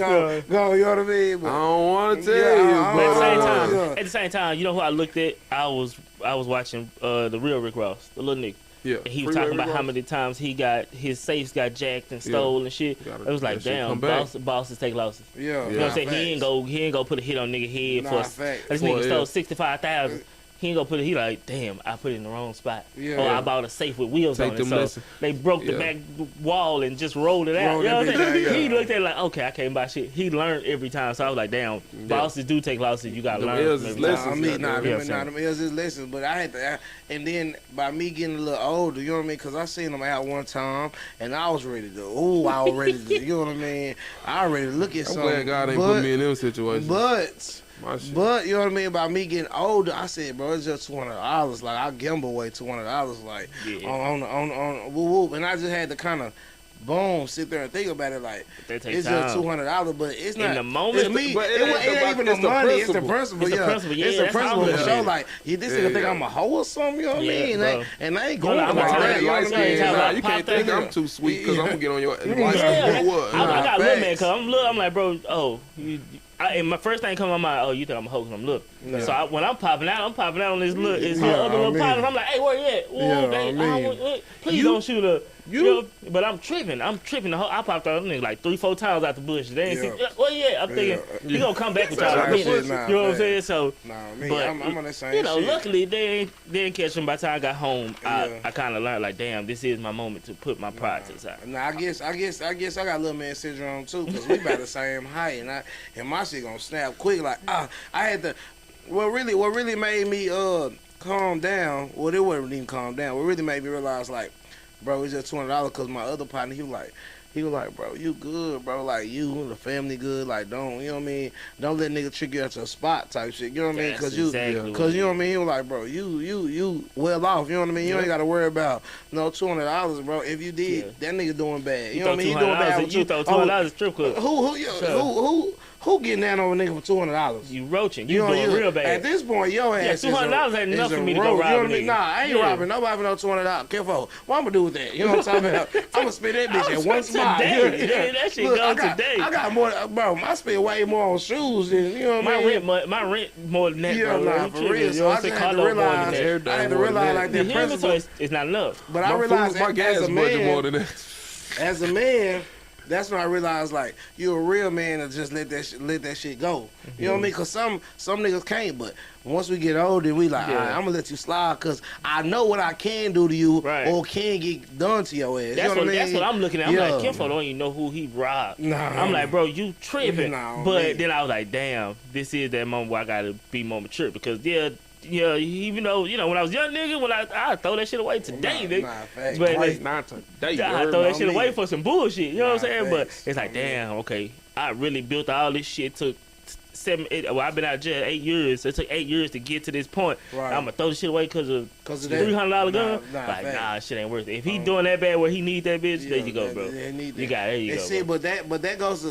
Go, you know what I mean? But I don't want to tell you. But at the same time, you know who I looked at? I was watching the real Rick Ross, the little nigga. Yeah. And he was talking about how many times his safes got jacked and stole and shit. It was like, damn, bosses take losses. Yeah. You know what I'm saying? He ain't go put a hit on nigga head for this nigga stole $65,000. He ain't gonna put it. He like, damn, I put it in the wrong spot. Or I bought a safe with wheels on it. So they broke the back wall and just rolled it out. You know what I'm saying? He looked at it like, okay, I can't buy shit. He learned every time. So I was like, damn, bosses do take losses. You gotta learn. Them L's is lessons. But I had to, and then by me getting a little older, you know what I mean? Because I seen them out one time and I was ready to, you know what I mean? I was ready to look at something. I'm glad God ain't put me in them situations. But you know what I mean? By me getting older, I said, bro, it's just $200. Like I gamble away $200, like on whoop. And I just had to kind of sit there and think about it. Like it's just $200, but it's not in the moment. It's me. It ain't even the money. It's the principle. It's the principle for sure. Like this nigga think I'm a hoe or something. You know what I mean? And I ain't going like that. You can't think I'm too sweet because I'm gonna get on your light skin. I got little man because I'm like, bro, and my first thing come to my mind, you think I'm a hoe because I'm little. No. So when I'm popping out on this other little partner. I'm like, hey, where you at? Ooh, please don't shoot You know, but I'm tripping. I popped out nigga like 3-4 times out the bush. They ain't see. Well, yeah, I'm thinking he gonna come back with y'all. You know what I'm saying? So, I'm on that same shit. Luckily they didn't catch him. By the time I got home, I kind of learned like, damn, this is my moment to put my pride to the side. I guess I got little man syndrome too, because we about the same height, and my shit gonna snap quick. Like I had to. What really made me calm down. Well, it wasn't even calm down. What really made me realize, like, bro, it's just $200 because my other partner, he was like, bro, you good, bro. Like, you, the family good. Like, don't, you know what I mean? Don't let nigga trick you out your spot type shit. You know what I mean? Because you know what I mean? He was like, bro, you well off. You know what I mean? You ain't got to worry about no $200, bro. If you did, that nigga doing bad. You know what I mean? He doing bad with you. Throw $200 a strip club. Who getting down on a nigga for $200? You roaching. You doing real bad. At this point, your ass $200 ain't enough for me to go rob. You know what I mean? Nah, I ain't robbing nobody for no $200. Careful. What I'm gonna do with that? You know what I'm talking about? I'm gonna spend that bitch at one spot. That shit go today. I got more, bro. I spend way more on shoes than you know what I mean. My rent more than that, bro. Nah, for real. So I had to realize like that principle. It's not enough. But I realized my gas is much more than that. As a man. That's when I realized, like, you're a real man to just let that shit go. You know what I mean? Because some niggas can't, but once we get older, we like, all right, I'm going to let you slide because I know what I can do to you or can get done to your ass. That's, you know what I mean? That's what I'm looking at. I'm like, Kimfo don't even know who he robbed. Nah. I'm like, bro, you tripping. But then I was like, damn, this is that moment where I got to be more mature because, even though, when I was a young nigga, when I throw that shit away today, nigga. But not today. I throw that shit away for some bullshit. You know what I'm saying? But it's like, damn, okay, I really built all this shit. Took 7, 8. Well, I've been out of jail 8 years. So it took 8 years to get to this point. Right. I'm gonna throw this shit away because of $300 gun. Nah, shit ain't worth it. If he doing that bad where he need that bitch, there you go, bro. There you go. See, but that goes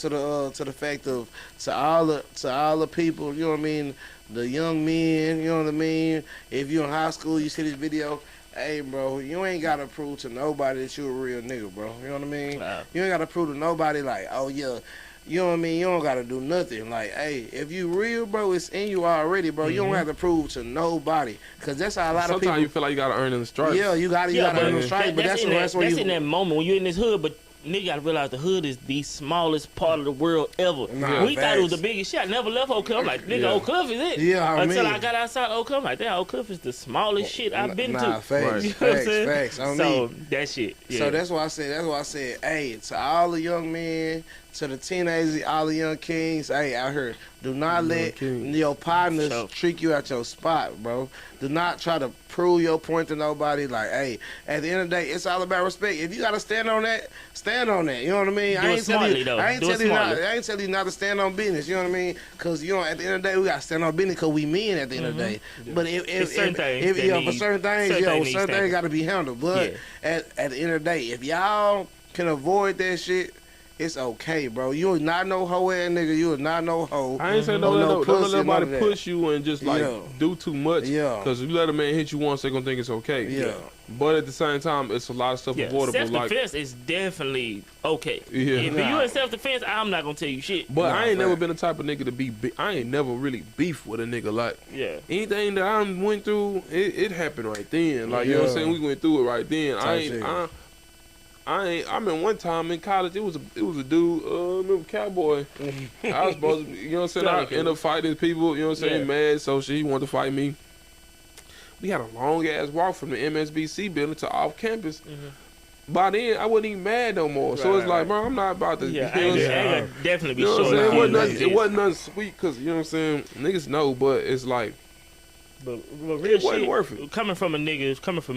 to the fact of to all the people. You know what I mean? The young men, you know what I mean? If you're in high school, you see this video, hey, bro, you ain't got to prove to nobody that you a real nigga, bro. You know what I mean? Wow. You ain't got to prove to nobody, like, oh, yeah, you know what I mean? You don't got to do nothing. Like, hey, if you real, bro, it's in you already, bro. You don't have to prove to nobody. Because that's how a lot of people. Sometimes you feel like you got to earn in the stripes. Yeah, you got to earn in the stripes. But that's in that moment when you're in this hood, but nigga gotta realize the hood is the smallest part of the world ever. We thought it was the biggest shit. I never left Oak Cliff. I'm like, nigga, Oak Cliff is it. Until I got outside Oak Cliff, I'm like, damn, Oak Cliff is the smallest shit I've been to. Facts, you know facts. So that shit. Yeah. So that's why I said, hey, to all the young men, to the teenagers, all the young kings, hey, out here, do not let your partners trick you at your spot, bro. Do not try to prove your point to nobody. Like, hey, at the end of the day, it's all about respect. If you gotta stand on that, stand on that. You know what I mean? I ain't telling you not to stand on business. You know what I mean? Because at the end of the day, we gotta stand on business because we men at the end of the day. But for certain things gotta be handled. But at the end of the day, if y'all can avoid that shit, it's okay, bro. You are not no hoe ass nigga. You are not no hoe. I ain't saying don't let nobody push you and just do too much. Yeah. Because if you let a man hit you once, they gonna think it's okay. Yeah. But at the same time, it's a lot of stuff avoidable. Self-defense is definitely okay. Yeah. If you in self-defense, I'm not gonna tell you shit. But I ain't never been the type of nigga to be. I ain't never really beef with a nigga. Like anything that I went through, it happened right then. Like you know what I'm saying, we went through it right then. I mean, one time in college, it was a dude, remember Cowboy. I was supposed to, you know what I'm saying, I ended up fighting people, you know what I'm saying, mad, so he wanted to fight me. We had a long-ass walk from the MSBC building to off campus. By then, I wasn't even mad no more. So it's like, bro, I'm not about to, I ain't definitely be sure. It wasn't nothing sweet, because, you know what I'm saying, niggas know, but it's like, but real it wasn't worth it. Coming from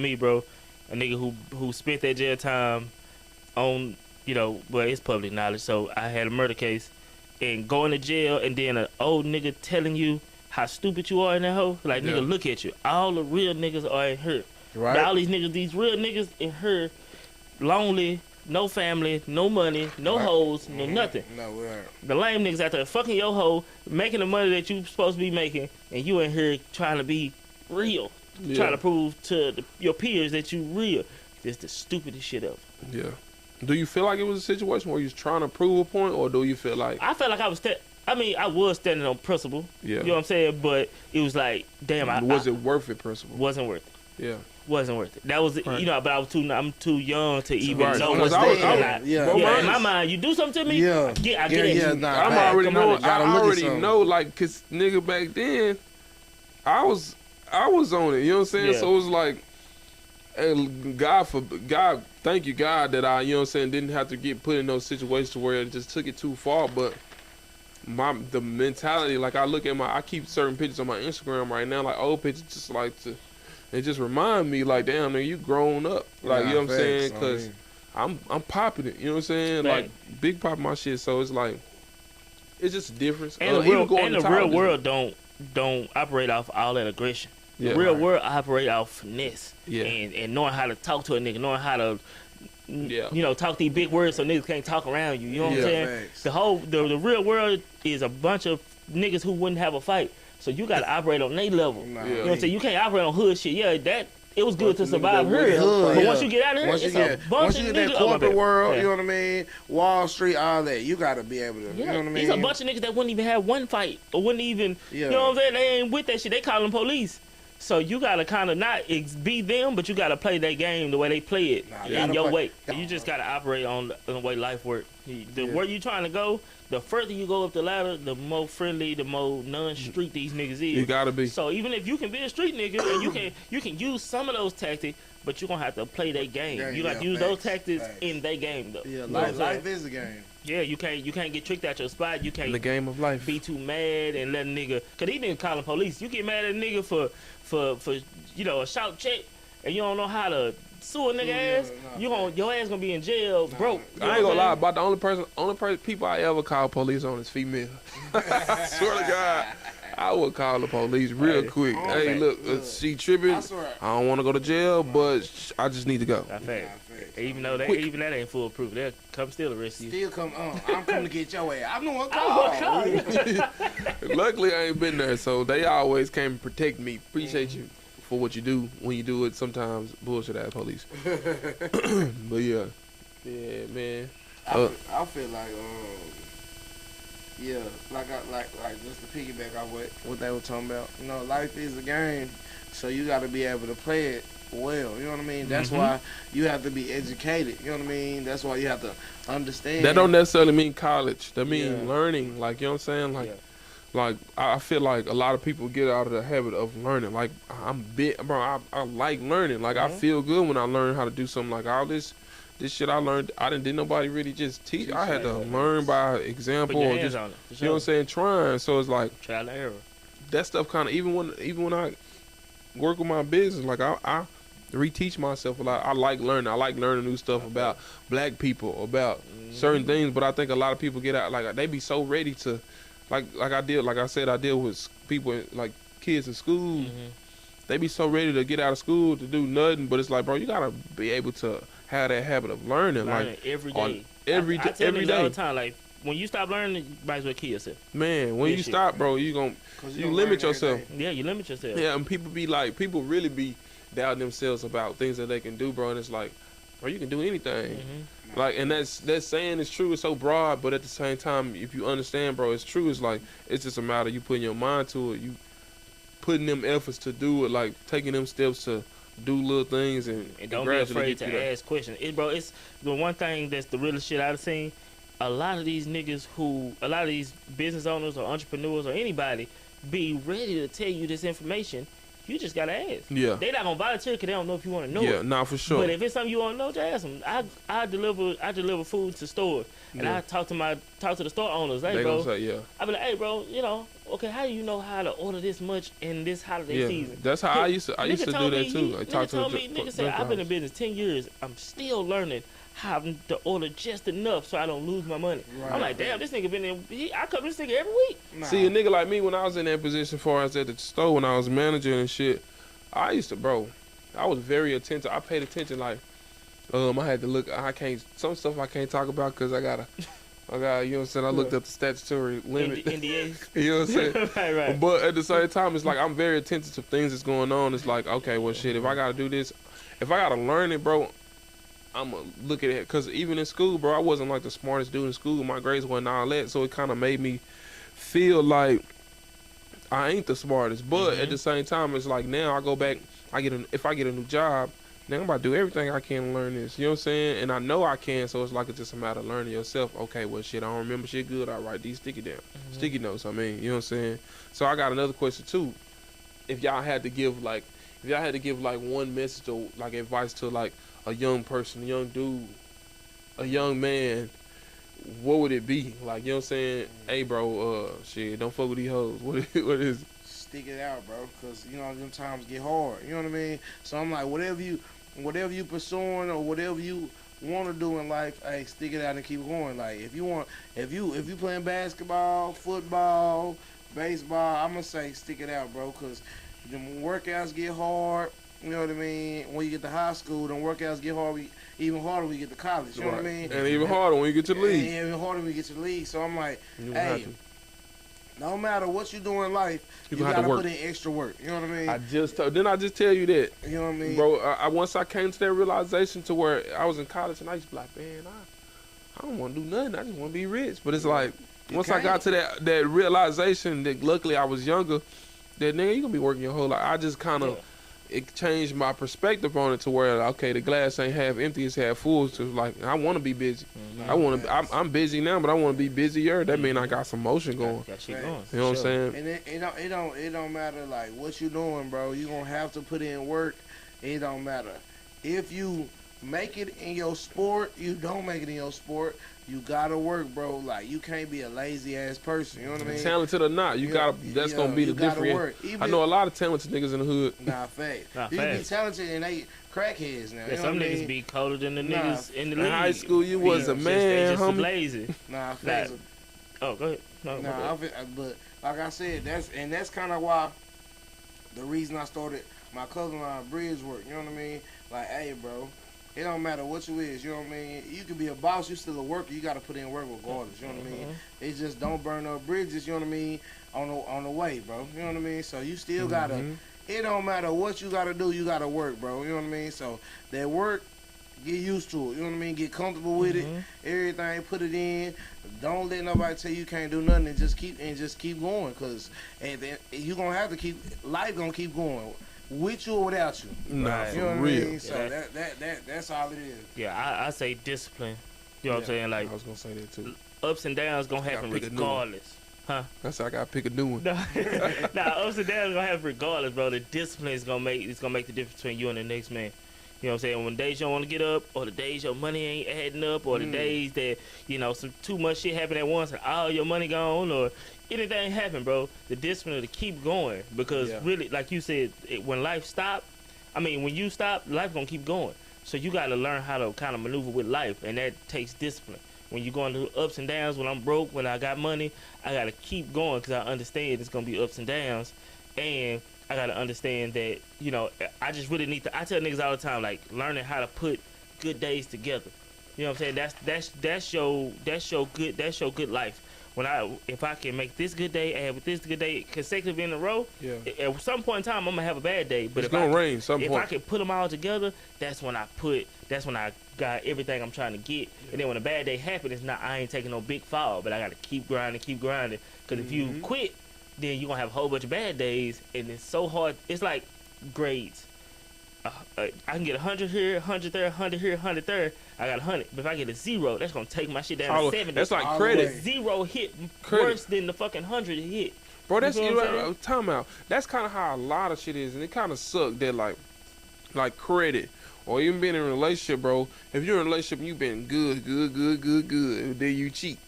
me, bro, a nigga who spent that jail time on, well, it's public knowledge. So I had a murder case and going to jail, and then an old nigga telling you how stupid you are in that hoe. Like, nigga, look at you. All the real niggas are in her. Right. All these real niggas in her, lonely, no family, no money, no hoes, no nothing. No, we aren't. The lame niggas out there fucking your hoe, making the money that you supposed to be making, and you in here trying to be real. Trying to prove to your peers that you real. This the stupidest shit ever. Yeah. Do you feel like it was a situation where you was trying to prove a point, or do you feel like... I felt like I was standing on principle. Yeah. You know what I'm saying? But it was like, damn, was it worth it, principle? Wasn't worth it. Yeah. wasn't worth it. That was, Right. you know, but I'm too young to even Right. know Because what's I was- there. Yeah. In my mind, you do something to me, Yeah. I get at Yeah, you. nah. I'm Fact. already Come know. on, you I gotta look at already something. know, like, cause nigga back then, I was on it. You know what I'm saying? Yeah. So it was like, and God, thank you God that I, you know what I'm saying, didn't have to get put in those situations where it just took it too far. But the mentality, like I look at I keep certain pictures on my Instagram right now, like old pictures, just like it just remind me, like, damn, man, you grown up, like, you know what I'm saying? Cause I'm popping it, you know what I'm saying? Fact. Like big popping my shit. So it's like, it's just a difference. And the real world don't operate off all that aggression. The Yeah. real Right. world operate off finesse. Yeah. And knowing how to talk to a nigga, knowing how to Yeah. you know, talk these big words so niggas can't talk around you. You know what I'm Yeah. saying? Facts. The real world is a bunch of niggas who wouldn't have a fight. So you gotta operate on their level. Nah, Yeah. You know what I'm saying? You can't operate on hood shit. Yeah, that it was good to Bunch of survive niggas that here. hood, But yeah. once you get out of here, Once you it's get, a bunch once of you niggas. get that Oh, my corporate bad. world, Yeah. you know what I mean? Wall Street, all that. You gotta be able to, you know what I mean? It's a bunch of niggas that wouldn't even have one fight or wouldn't even, Yeah. you know what I'm saying? They ain't with that shit. They call them police. So you gotta kind of not be them, but you gotta play that game the way they play it Nah, in gotta your play- way. You just gotta operate on the way life works. The Yeah. where you trying to go, the further you go up the ladder, the more friendly, the more non-street these niggas is. You gotta be. So even if you can be a street nigga and you can use some of those tactics, but you're gonna have to play their game. Yeah, You got to yeah, use those facts, tactics facts. in their game though. Yeah, You know what I'm life saying? is a game. Yeah, you can't get tricked out your spot. You In the can't game of life. be too mad and let a nigga, cause he didn't call the police. You get mad at a nigga for you know, a shout check and you don't know how to sue a nigga Yeah, ass. nah, Your ass gonna be in jail, broke. You know I ain't what gonna I'm lie about the only person people I ever call police on is female. Swear to God, I would call the police real Hey, quick. oh, Hey, man, look, look. she tripping. I swear. I don't want to go to jail, but I just need to go. That's Nah, fact. facts. Even though Quick. even that ain't foolproof, they'll come still arrest you. Still come on. I'm coming to get your ass. I'm the one I call. will Luckily, I ain't been there, so they always came and protect me. Appreciate you for what you do when you do it. Sometimes bullshit ass police. But yeah, man. I feel like yeah, like just to piggyback off what they were talking about. You know, life is a game, so you got to be able to play it well. You know what I mean? That's why you have to be educated. You know what I mean? That's why you have to understand. That don't necessarily mean college. That mean Yeah. learning. Like, you know what I'm saying? Like, Yeah. like I feel like a lot of people get out of the habit of learning. Like, bro. I like learning. Like, I feel good when I learn how to do something. Like all this shit I learned, didn't nobody really just teach. I had to learn by Put example your or hands just, on it. For you know sure. what I'm saying, trying. So it's like Trial and error. that stuff kind of even when I work with my business, like I reteach myself a lot. I like learning. I like learning new stuff about black people, about certain things. But I think a lot of people get out like they be so ready to, like I said, I deal with people like kids in school. They be so ready to get out of school to do nothing. But it's like, bro, you gotta be able to have that habit of learning, Learning like every on day. every I day, tell every niggas all the day. time, like when you stop learning, you might as well kill yourself. Man, when Yeah, you shit. stop, bro, you don't limit learn every yourself. day. Yeah, you limit yourself. Yeah, and people really be doubting themselves about things that they can do, bro. And it's like, bro, you can do anything. Like, and that saying is true. It's so broad, but at the same time, if you understand, bro, it's true. It's like it's just a matter of you putting your mind to it. You putting them efforts to do it, like taking them steps to do little things and don't be gradually afraid get to you there. ask questions. Bro, it's the one thing that's the realest shit I've seen. A lot of these niggas a lot of these business owners or entrepreneurs or anybody be ready to tell you this information. You just gotta ask. Yeah. They not gonna volunteer because they don't know if you want to know Yeah, it. nah, for sure. But if it's something you want to know, just ask them. I deliver food to stores, and Yeah. I talk to the store owners. Hey, They bro, gonna say, yeah. I be like, hey, bro, you know, okay, how do you know how to order this much in this holiday Yeah, season? that's how I used to Nigga do told that me too. I talked to the nigga said, I've been in business 10 years. I'm still learning how to order just enough so I don't lose my money. I'm like, damn, this nigga been in. I come to this nigga every week. Nah. See, a nigga like me, when I was in that position, far as at the store, when I was managing and shit, I used to, bro, I was very attentive. I paid attention, like, I had to look. Some stuff I can't talk about because I got, you know what I'm saying. I looked up the statutory limit. NDAs. You know what I'm saying. right. But at the same time, it's like I'm very attentive to things that's going on. It's like, okay, well, shit, if I gotta do this, if I gotta learn it, bro, I'm gonna look at it. Cause even in school, bro, I wasn't like the smartest dude in school. My grades wasn't all that, so it kind of made me feel like I ain't the smartest, but at the same time, it's like now I go back. If I get a new job, now I'm about to do everything I can to learn this. You know what I'm saying? And I know I can, so it's like it's just a matter of learning yourself. Okay, well, shit, I don't remember shit good. I write these sticky notes. I mean, you know what I'm saying? So I got another question too. If y'all had to give like one message or like advice to like a young person, a young dude, a young man, what would it be? Like, you know what I'm saying? Hey, bro, shit, don't fuck with these hoes. What is it? Stick it out, bro, because, you know, them times get hard. You know what I mean? So I'm like, whatever you pursuing or whatever you want to do in life, hey, stick it out and keep going. Like, if you playing basketball, football, baseball, I'm going to say stick it out, bro, because the workouts get hard. You know what I mean? When you get to high school, them workouts get hard. Even harder when you get to college. You know what I mean? And even harder when you get to the league. And even harder when you get to the league. So I'm like, hey, no matter what you do in life, you gotta put in extra work. You know what I mean? Didn't I just tell you that? You know what I mean? Bro, once I came to that realization to where I was in college and I used to be like, man, I don't want to do nothing. I just want to be rich. But it's like, once I got to that realization that luckily I was younger, that nigga, you gonna be working your whole life. I just kind of, it changed my perspective on it to where, okay, the glass ain't half empty, it's half full. So like, I want to be busy. I'm busy now, but I want to be busier. That mean I got some motion going. Got shit going. You know what I'm saying? And it don't matter like what you doing, bro. You gonna have to put in work. It don't matter if you make it in your sport. You don't make it in your sport. You gotta work, bro. Like, you can't be a lazy ass person. You know what I mean? Talented or not, you gotta. That's gonna be the difference. I know a lot of talented niggas in the hood. Nah, fact. You can be talented and they crackheads now. Yeah, some niggas be colder than the niggas in the league. In high school, you was a man, just homie. lazy. Nah, fact. Oh, go ahead. No, but like I said, that's kind of why the reason I started my cousin line bridge work. You know what I mean? Like, hey, bro. It don't matter what you is, you know what I mean? You can be a boss, you still a worker, you gotta put in work regardless, you know what I mean? It just don't burn up bridges, you know what I mean, on the way, bro. You know what I mean? So you still gotta, it don't matter what you gotta do, you gotta work, bro. You know what I mean? So that work, get used to it, you know what I mean? Get comfortable with it, everything, put it in. Don't let nobody tell you can't do nothing, and just keep going, cause you gonna have to life gonna keep going. With you or without you. Nah, you know what real. I mean? So that's all it is. Yeah, I say discipline. You know what I'm saying? Like, I was gonna say that too. Ups and downs gonna happen regardless. Huh? That's why I gotta pick a new one. Nah, ups and downs gonna happen regardless, bro. The discipline is gonna make the difference between you and the next man. You know what I'm saying? When days you don't want to get up, or the days your money ain't adding up, or the days that, you know, some too much shit happen at once and all your money gone, or anything happen, bro, the discipline to keep going. Because really, like you said, when life stop, when you stop, life gonna keep going. So you gotta learn how to kind of maneuver with life, and that takes discipline. When you're going through ups and downs, when I'm broke, when I got money, I gotta keep going because I understand it's gonna be ups and downs, and I gotta understand that, you know, I just really need to. I tell niggas all the time, like, learning how to put good days together. You know what I'm saying? That's your good life. If I can make this good day and have this good day consecutively in a row, at some point in time I'm gonna have a bad day. But it's gonna rain some point. If I can put them all together, that's when I got everything I'm trying to get. And then when a bad day happens, it's not, I ain't taking no big fall, but I gotta keep grinding. Because if you quit, then you're gonna have a whole bunch of bad days, and it's so hard. It's like grades. I can get 100 here, 100 there, 100 here, 100 there. I got 100. But if I get a 0, that's gonna take my shit down to 70. That's like credit. 0 hit worse than the fucking 100 hit. Bro, that's time out. That's kind of how a lot of shit is, and it kind of suck that like credit. Or even being in a relationship, bro. If you're in a relationship and you've been good, and then you cheat.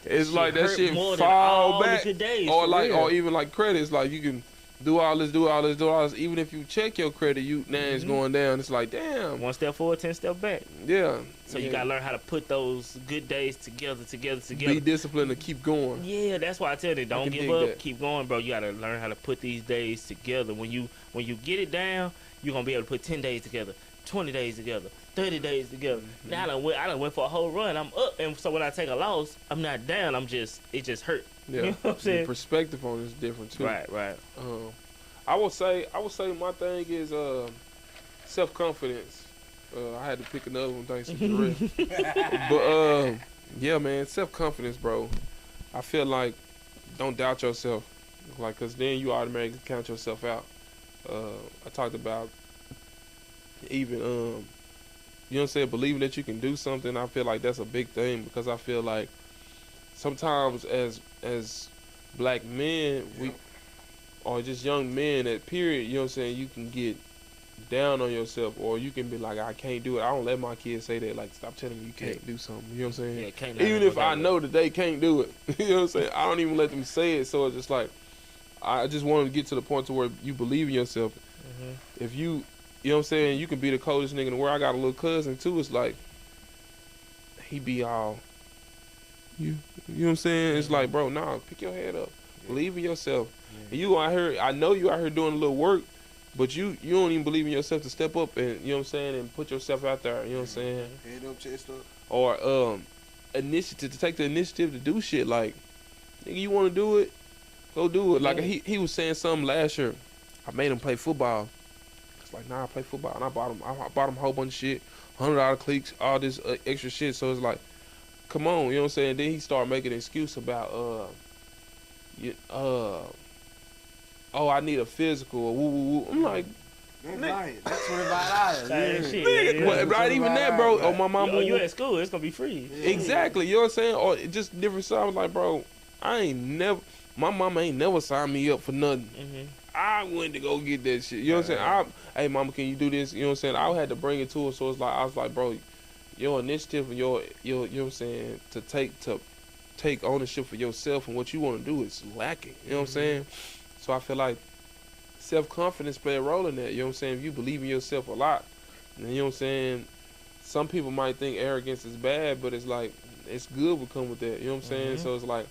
It's like that shit fall back, days, or even like credits. Like, you can do all this. Even if you check your credit, it's going down. It's like, damn. 1 step forward, 10 step back. Yeah. So you gotta learn how to put those good days together. Be disciplined to keep going. Yeah, that's why I tell you, don't give up, keep going, bro. You gotta learn how to put these days together. When you get it down, you're gonna be able to put 10 days together, 20 days together, 30 days together. Now I done went for a whole run. I'm up, and so when I take a loss, I'm not down. It just hurt. Yeah, you know what I'm saying? The perspective on it is different too. Right. I would say my thing is self-confidence. I had to pick another one, thanks to Jarrell. But yeah, man, self-confidence, bro. I feel like don't doubt yourself. Like, cause then you automatically count yourself out. I talked about even you know what I'm saying, believing that you can do something. I feel like that's a big thing because I feel like sometimes as black men, we or just young men at period, you know what I'm saying, you can get down on yourself, or you can be like, I can't do it. I don't let my kids say that. Like, stop telling me you can't do something. You know what I'm saying? Yeah, can't even if I know that they can't do it, you know what I'm saying? I don't even let them say it. So it's just like, I just want to get to the point to where you believe in yourself. If you know what I'm saying, you can be the coldest nigga in the world. I got a little cousin too. It's like, he be all, you know what I'm saying? It's like, bro, nah, pick your head up. Believe in yourself. And you out here, I know you out here doing a little work, but you don't even believe in yourself to step up and, you know what I'm saying, and put yourself out there, you know what I'm saying? Head up, chest up. Or initiative, to take the initiative to do shit. Like, nigga, you want to do it? Go do it. Like, he was saying something last year. I made him play football. It's like, nah, I play football. And I bought him a whole bunch of shit, $100 cleats, all this extra shit. So it's like, come on, you know what I'm saying? Then he started making an excuse about, oh, I need a physical, or woo, woo, woo. I'm like, that's right. That's $25. Nigga, not even that, bro. Right. Oh, my mom. Oh, you at school? It's gonna be free. Exactly. You know what I'm saying? Or just different stuff. I was like, bro, my mama ain't never signed me up for nothing. I went to go get that shit. You know what I'm saying? Hey, mama, can you do this? You know what I'm saying? I had to bring it to her. So it's like, I was like, bro, your initiative and your you know what I'm saying, to take ownership for yourself and what you want to do is lacking. You know what I'm saying? So I feel like self-confidence play a role in that. You know what I'm saying? If you believe in yourself a lot, and you know what I'm saying, some people might think arrogance is bad, but it's like, it's good to come with that. You know what I'm saying? So it's like,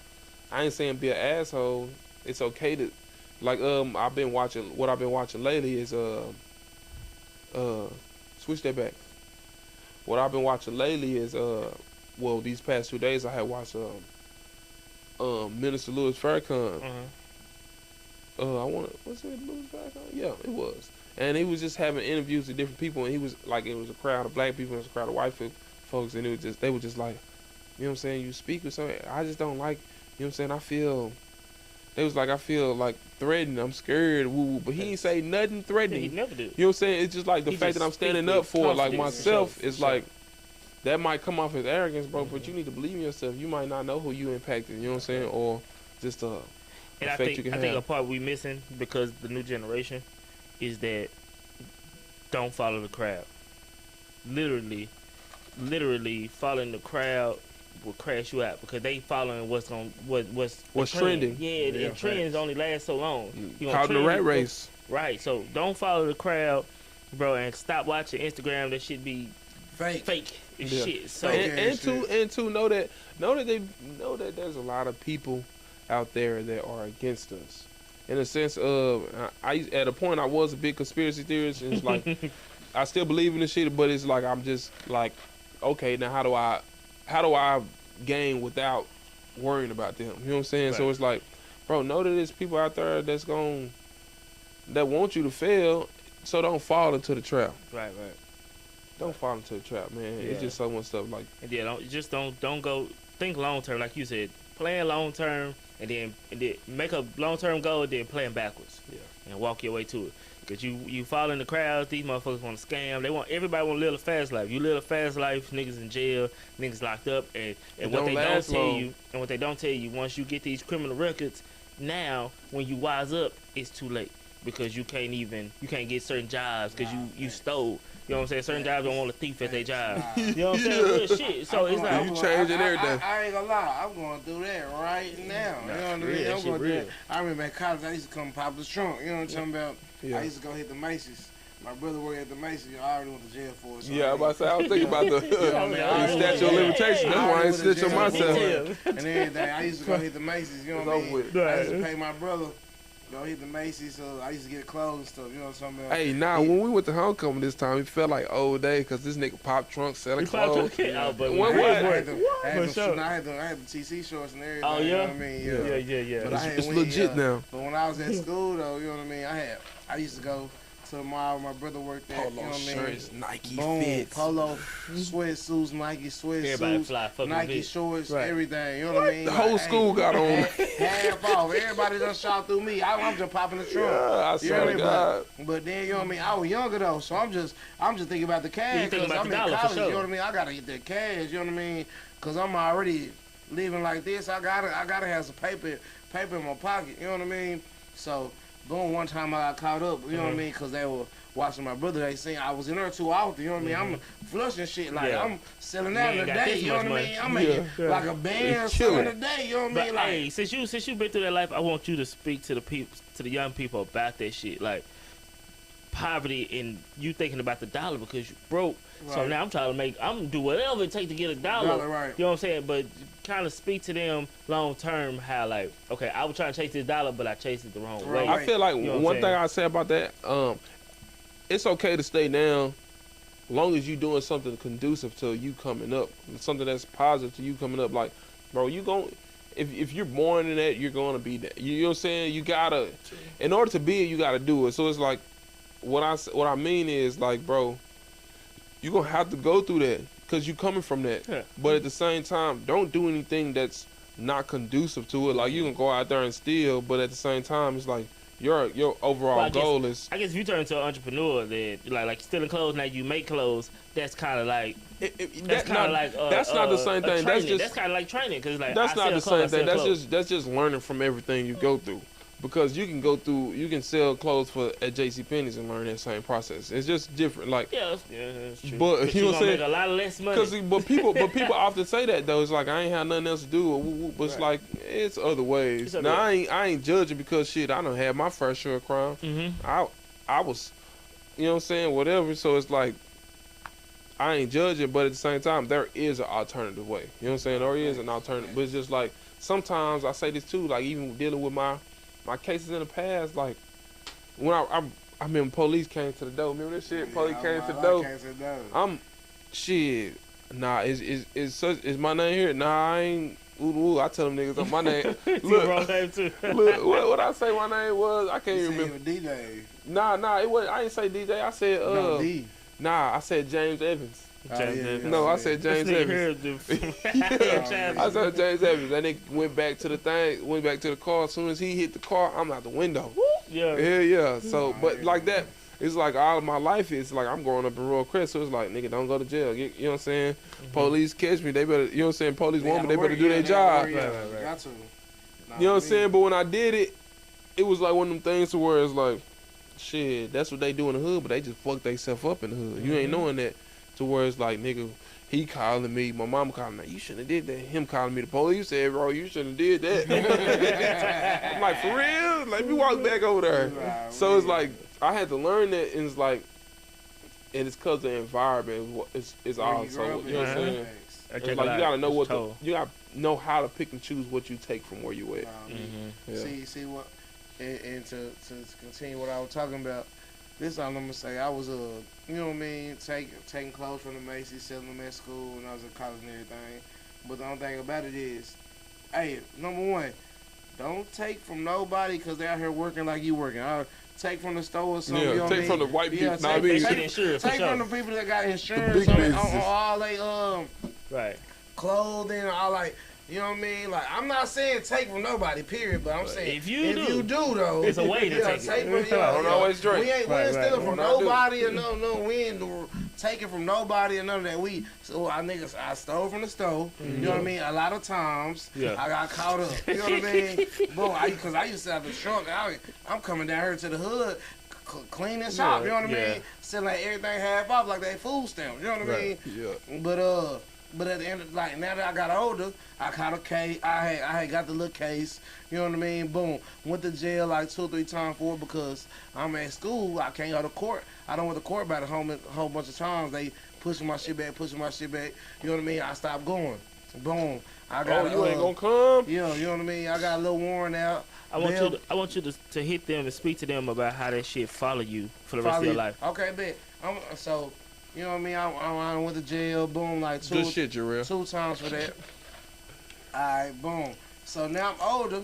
I ain't saying be an asshole. It's okay to, like, what I've been watching lately is switch that back. What I've been watching lately is well, these past 2 days I had watched Minister Louis Farrakhan. Was it Louis Farrakhan? Yeah, it was. And he was just having interviews with different people, and he was like, it was a crowd of black people, and it was a crowd of white folks, and they were just like, you know what I'm saying, you speak or something. I just don't like, you know what I'm saying, I feel like threatened, I'm scared, woo, but he ain't say nothing threatening. He never did. You know what I'm saying? It's just like the fact that I'm standing up for like myself is like, that might come off as arrogance, bro, but you need to believe in yourself. You might not know who you impacted, you know what I'm saying, or just and I think a part we missing because the new generation is that don't follow the crowd. Literally following the crowd will crash you out because they following what's trending. Yeah, and trends only last so long. Caught in the rat race. Right. So don't follow the crowd, bro, and stop watching Instagram. That shit be fake as shit. So and to know that there's a lot of people out there that are against us. In a sense of, I at a point I was a big conspiracy theorist, and it's like I still believe in this shit, but it's like I'm just like, okay, now how do I gain without worrying about them? You know what I'm saying? Right. So it's like, bro, know that there's people out there that want you to fail, so don't fall into the trap. Right. Don't fall into the trap, man. Yeah. It's just so much stuff like. And yeah, don't go think long term, like you said. Plan long term, and then make a long term goal, then plan backwards. Yeah. And walk your way to it. Cause you fall in the crowd. These motherfuckers want to scam. Everybody want to live a fast life. You live a fast life. Niggas in jail. Niggas locked up. And what they don't tell you, once you get these criminal records, now when you wise up, it's too late because you can't get certain jobs because you stole. You know what I'm saying? Certain jobs don't want a thief at their job. You know what I'm saying? Real shit. So it's like you changing everything. I ain't gonna lie. I'm gonna do that right now. You know what I mean? I'm gonna do that. I remember at college I used to come pop the trunk. You know what I'm talking about? Yeah. I used to go hit the Macy's. My brother worked at the Macy's. I already went to jail for it. So yeah, I was thinking about the statute of limitations. That's why I ain't snitch on myself. And everything. I used to go hit the Macy's. You know what I mean? I used to pay my brother. Go hit the Macy's, so I used to get clothes and stuff, you know what I'm talking about? Hey, when we went to homecoming this time, it felt like old day because this nigga popped trunks selling clothes. I had the TC shorts and everything. Oh, yeah? You know what I mean? Yeah. But it's legit now. But when I was at school, though, you know what I mean? I used to go to the mall. My brother worked at, you know what I mean? Shirts, Nike Boom, fits. polo sweatsuits, Nike sweatsuits, Nike shorts, everything. You know what I mean? The whole school got on. Half off. Everybody done shot through me. I'm just popping the trunk. Yeah, I swear to God. But then, you know what I mean? I was younger though, so I'm just thinking about the cash. Because I'm in college. sure. You know what I mean? I gotta get that cash. You know what I mean? Cause I'm already living like this. I gotta have some paper in my pocket. You know what I mean? So, boom. One time I got caught up. You know what I mean? Cause they were watching my brother. They seen I was in there too often. You know what I mean? I'm flushing shit like I'm selling out in a day. You know what I mean? I'm making like a band selling a day. You know what I mean? Like, hey, since you been through that life, I want you to speak to the people, to the young people about that shit. Like poverty and you thinking about the dollar because you broke. Right. So now I'm trying to I'm do whatever it takes to get a dollar. Right. You know what I'm saying? But kind of speak to them long term how like, okay, I was trying to chase this dollar, but I chased it the wrong way. I feel like one thing I say about that, it's okay to stay down as long as you're doing something conducive to you coming up, something that's positive to you coming up. Like, bro, you gon' if you're born in that, you're gonna be that. You know what I'm saying? You gotta, in order to be it, you gotta do it. So it's like, what I mean is like, bro, you're gonna have to go through that because you coming from that. Yeah. But at the same time, don't do anything that's not conducive to it. Like you can go out there and steal, but at the same time, it's like your overall goal is. I guess if you turn into an entrepreneur, then like stealing clothes, now you make clothes. That's kind of like that's not the same thing. That's kind of like training because like that's not the same thing. That's just learning from everything you go through. Because you can sell clothes at JCPenney's and learn that same process. It's just different. Like that's true. But you know what I'm saying? Make a lot less money. But people often say that though. It's like I ain't had nothing else to do. But it's like it's other ways. Now I ain't judging because shit. I done had my fair share of crime. Mm-hmm. I was, you know what I'm saying, whatever. So it's like I ain't judging, but at the same time there is an alternative way. You know what I'm saying? There is an alternative. But it's just like sometimes I say this too. Like even dealing with my cases in the past, like when I remember police came to the door. Remember that shit? Police came to the door. Shit. Nah, is my name here? Nah, I ain't. I tell them niggas my name. Look, what I say my name was? I can't even remember. DJ. Nah, it wasn't. I didn't say DJ. I said D. Nah, I said James Evans. No, I said James Evans. I said James Evans. And they went back to the car. As soon as he hit the car, I'm out the window. Yeah. So, but like that, it's like all of my life is like I'm growing up in Royal Crest. So it's like, nigga, don't go to jail. You know what I'm saying? Mm-hmm. Police catch me. They better, you know what I'm saying? Police want me. They better do their job. Right. Got to. You know what I'm saying? But when I did it, it was like one of them things to where it's like, shit, that's what they do in the hood, but they just fuck themselves up in the hood. You ain't knowing that. To where it's like, nigga, he calling me, my mama calling me, you shouldn't have did that. Him calling me, the police said, bro, you shouldn't have did that. I'm like, for real? Let me walk back over there. So it's like, I had to learn that, and it's like, and it's because the environment is also, you know what I'm saying? It's like, you gotta know you gotta know how to pick and choose what you take from where you at. See what, and to continue what I was talking about, this all I'm gonna say. I was you know what I mean, taking clothes from the Macy's, selling them at school when I was in college and everything. But the only thing about it is, hey, number one, don't take from nobody because they're out here working like you working. Take from the store or something. Yeah, you know take from the white people. Take from the people that got insurance on all they right clothing, all like. You know what I mean? Like, I'm not saying take from nobody, period, but I'm saying if you do though, it's a way to take from. Don't always drink. We ain't stealing from nobody or no, we ain't taking from nobody or none of that. So our niggas, I stole from the store. You know what I mean? A lot of times, I got caught up. You know what I mean? Boom, because I used to have the trunk. I'm coming down here to the hood. Clean and shop, you know what I mean? Selling like everything half off like they food stamps, you know what I mean? Yeah. But at the end of like now that I got older, I caught a case. I had got the little case. You know what I mean? Boom. Went to jail like 2 or 3 times for it because I'm at school. I can't go to court. I don't went to court about a whole bunch of times. They pushing my shit back. You know what I mean? I stopped going. Boom. I got. You ain't gonna come. Yeah, you know what I mean? I got a little warrant out. I want you to hit them and speak to them about how that shit follow you for the rest of your life. Okay, bet. So. You know what I mean? I went to jail, boom, like 2 times for that. Alright, boom. So now I'm older.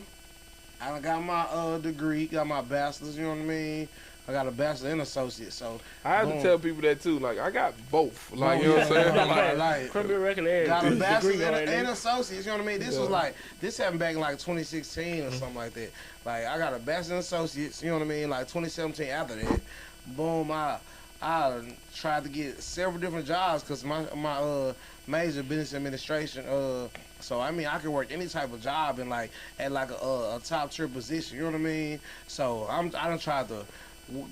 I got my degree, got my bachelor's, you know what I mean? I got a bachelor and associate. So I have to tell people that too. Like I got both. Like you know what I'm saying? Like criminal record, got a bachelor and associates. You know what I mean? This was like this happened back in like 2016 or something like that. Like I got a bachelor and associates. You know what I mean? Like 2017 after that, boom. I tried to get several different jobs because my major business administration. So I mean I can work any type of job and like at like a top tier position. You know what I mean? So I done tried to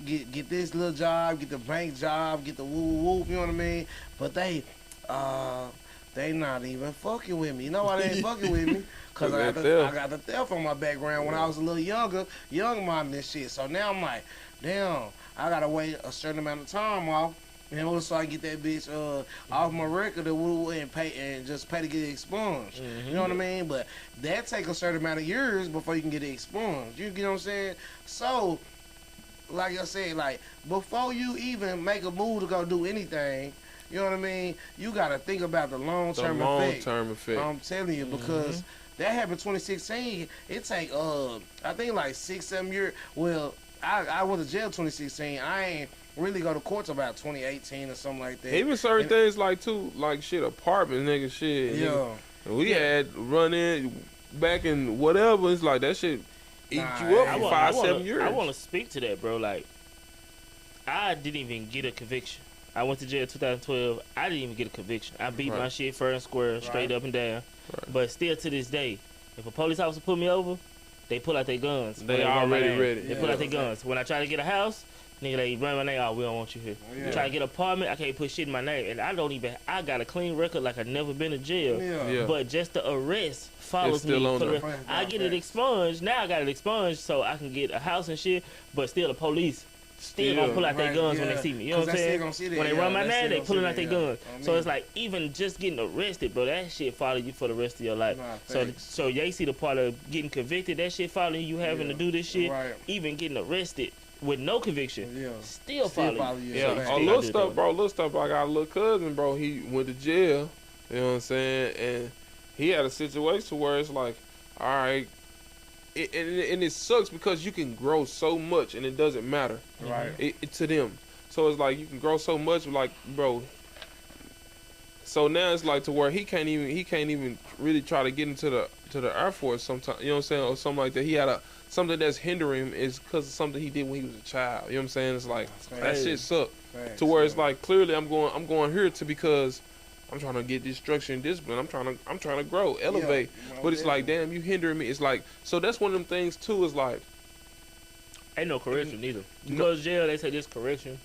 get this little job, get the bank job, get the woo. You know what I mean? But they not even fucking with me. You know why they ain't fucking with me? Cause I got the theft on my background when I was a little young mom and shit. So now I'm like, damn, I gotta wait a certain amount of time off. And also I get that bitch off my record and pay to get it expunged. You know what I mean? But that take a certain amount of years before you can get it expunged. You get what I'm saying? So, like I said, like before you even make a move to go do anything, you know what I mean? You gotta think about the long-term effect. I'm telling you, because that happened 2016. It take I think like 6-7 years. Well, I went to jail 2016. I ain't really go to court till about 2018 or something like that. Even certain things like too, like shit, apartments, nigga, shit. Yeah. Nigga. We had run in back in whatever. It's like that shit eat you up for 5-7 years. I want to speak to that, bro. Like, I didn't even get a conviction. I went to jail in 2012. I didn't even get a conviction. I beat my shit fair and square, straight up and down. Right. But still to this day, if a police officer pull me over, they pull out their guns. They already ready. They pull out their guns. When I try to get a house, nigga, they run my name out. We don't want you here. You try to get an apartment, I can't put shit in my name. And I got a clean record like I've never been to jail. But just the arrest follows me. I get it expunged. Now I got it expunged so I can get a house and shit. But still the police still gonna pull out their guns when they see me. You know what I'm saying? When they run my name, they pulling out their guns. So it's like even just getting arrested, bro, that shit follow you for the rest of your life. So they see the part of getting convicted, that shit following you having to do this shit. Even getting arrested with no conviction, still follow you. Little stuff, bro. I got a little cousin, bro. He went to jail. You know what I'm saying? And he had a situation where it's like, all right. And it sucks because you can grow so much and it doesn't matter to them. So it's like you can grow so much, like, bro. So now it's like to where he can't even really try to get into the Air Force sometimes. You know what I'm saying, or something like that. He had something that's hindering him is because of something he did when he was a child. You know what I'm saying? It's like that shit sucked. To where it's like clearly I'm going here because I'm trying to get this structure and discipline. I'm trying to grow, elevate. But it's like, damn, you hindering me. It's like, so that's one of them things too. Is like, ain't no correction either. You go to jail, they say this correction.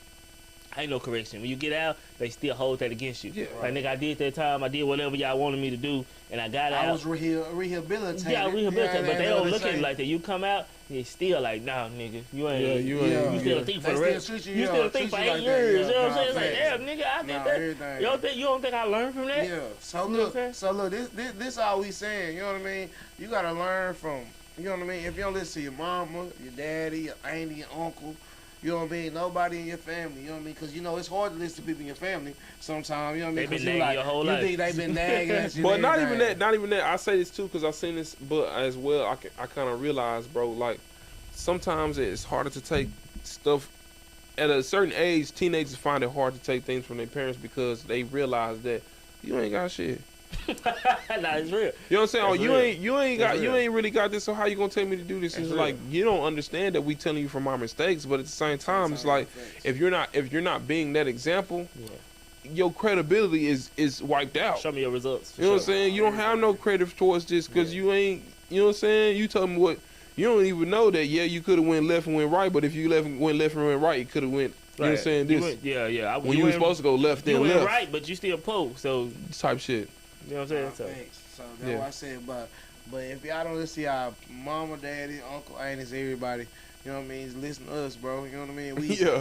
Ain't no correction. When you get out, they still hold that against you. Like, nigga, I did that time. I did whatever y'all wanted me to do, and I got out. I was rehabilitated. Yeah, rehabilitated, but they don't look at it like that. You come out, they still like, nah, nigga, you ain't. You still a thief for the rest. You still a thief for 8 years. You know what I'm saying? It's like, damn, nigga, I did that. You don't think I learned from that? Yeah. So look, this all we saying. You know what I mean? You gotta learn from. You know what I mean? If you don't listen to your mama, your daddy, your auntie, your uncle. You know what I mean? Nobody in your family. You know what I mean? Because, you know, it's hard to listen to people in your family sometimes. You know what I mean? They've been nagging your whole life. You think they've been nagging at you. But not even that. I say this, too, because I seen this, but as well, I kind of realized, bro, like, sometimes it's harder to take stuff. At a certain age, teenagers find it hard to take things from their parents because they realize that you ain't got shit. Nah, it's real. You know what I'm saying? You ain't really got this. So how you gonna tell me to do this? It's like you don't understand that we telling you from our mistakes, but at the same time, it's like if you're not being that example, your credibility is wiped out. Show me your results. You know what I'm saying? You don't have no credit towards this because you ain't. You know what I'm saying? You told me what. You don't even know that. Yeah, you could have went left and went right, but if you went left and went right, you could have went. You know what I'm saying? This. When you were supposed to go left, then left. You went right, but you still pulled. So type shit. You know what I'm saying? So that's what I said. But if y'all don't listen to y'all mama, daddy, uncle, aunties, everybody, you know what I mean? Listen to us, bro. You know what I mean?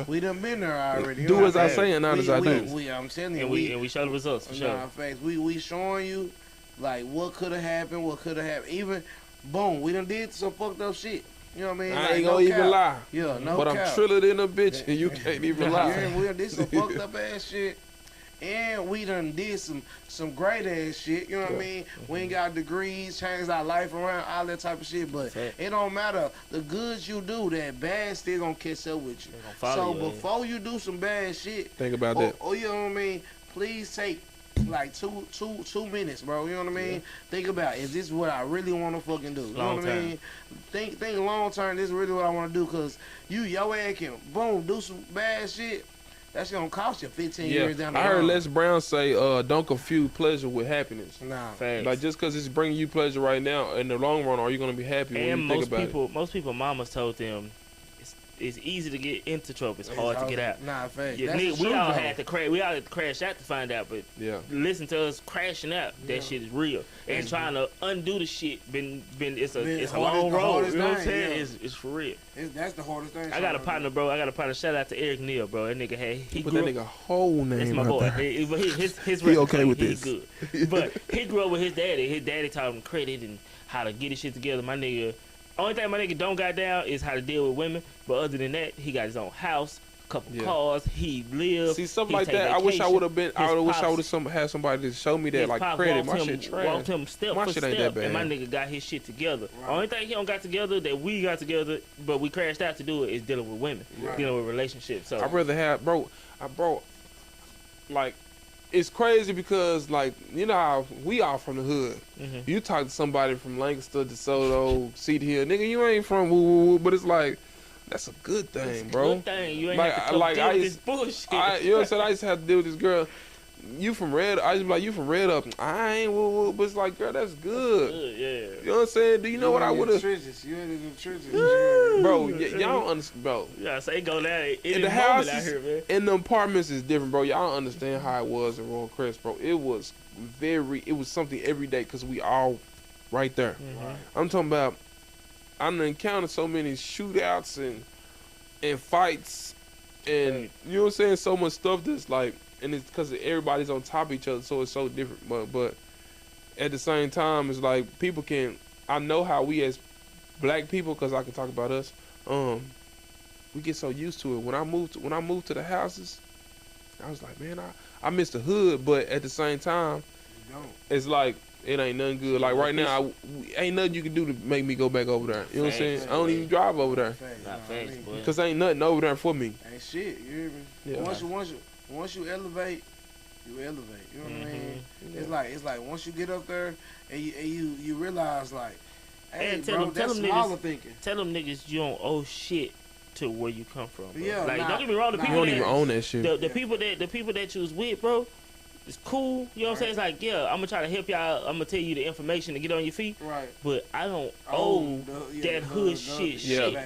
We done been there already. Do as I say and not as I do. I'm telling you. And we show the results for sure. Facts. We showing you like what could have happened, Even boom, we done did some fucked up shit. You know what I mean? I ain't gonna even lie. Yeah, no but cap. I'm triller than a bitch, and you can't even lie. We done did some fucked up ass shit. and we done did some great ass shit. You know what I mean? We ain't got degrees, changed our life around, all that type of shit. But it don't matter. The good you do, that bad still gonna catch up with you. So before you do some bad shit, think about that. Oh, you know what I mean? Please take like two minutes, bro. You know what I mean? Think about, is this what I really want to fucking do? You know what I mean? Think long term. This is really what I want to do, cause your ass can boom do some bad shit. That's gonna cost you 15 years down the road. I heard Les Brown say, "Don't confuse pleasure with happiness." Nah, like just cause it's bringing you pleasure right now, in the long run, are you gonna be happy when you think about it? Most people, mamas told them. It's easy to get into trouble. It's hard to get out. Nah, facts. We all had to crash. We all had to crash out to find out. But listen to us crashing out. That shit is real. And trying to undo the shit it's a long road. You know what I'm saying? It's for real. That's the hardest thing. I got a partner, bro. Shout out to Eric Neal, bro. That nigga he put that nigga whole name. That's my boy. His he okay with he's this? Good. But he grew up with his daddy. His daddy taught him credit and how to get his shit together. My nigga. Only thing my nigga don't got down is how to deal with women. But other than that, he got his own house, couple cars. He lives. See, stuff like that. I wish I would have been. I wish I would have had somebody to show me that, like credit. My shit trash. Walked him step my for shit step, ain't that bad. and my nigga got his shit together. Right. Only thing he don't got together that we got together, but we crashed out to do it, is dealing with women, dealing with relationships. So I'd rather have, bro. Like. It's crazy because, like, you know how we all from the hood. You talk to somebody from Lancaster, DeSoto, Cedar Hill, nigga, you ain't from woo-woo-woo, but it's like, that's a good thing, bro. Good thing. You ain't have to deal with this bullshit. You know what I'm saying? I used to have to deal with this girl. You from Red? I used to be like, you from Red Up? I ain't woo-woo, but it's like, girl, that's good. Yeah. You know what I'm saying? Do you know what I would have? You in the trenches, bro. Y'all don't understand, bro. Yeah, so it go down in the houses out here, man. In the apartments is different, bro. Y'all don't understand how it was in Royal Crest, bro. It was something every day because we all right there. I'm talking about. I done encountered so many shootouts and fights, and you know what I'm saying. So much stuff that's like. And it's because everybody's on top of each other, so it's so different. But at the same time, it's like people can. I know how we as black people, because I can talk about us. We get so used to it. When I moved to the houses, I was like, man, I miss the hood. But at the same time, it's like it ain't nothing good. Like right now, ain't nothing you can do to make me go back over there. You know what I'm saying? I don't even drive over there. Because ain't nothing over there for me. Ain't shit. You hear me? Yeah. Once you elevate, you elevate. You know what I mean? It's like once you get up there and you realize like, hey, bro, that's smaller thinking. Tell them niggas you don't owe shit to where you come from, bro. Yeah, like don't get me wrong, the people don't even own that shit. The people that you was with, bro, it's cool. You know what I'm saying? It's like, yeah, I'm gonna try to help y'all. I'm gonna tell you the information to get on your feet. Right. But I don't owe that hood shit.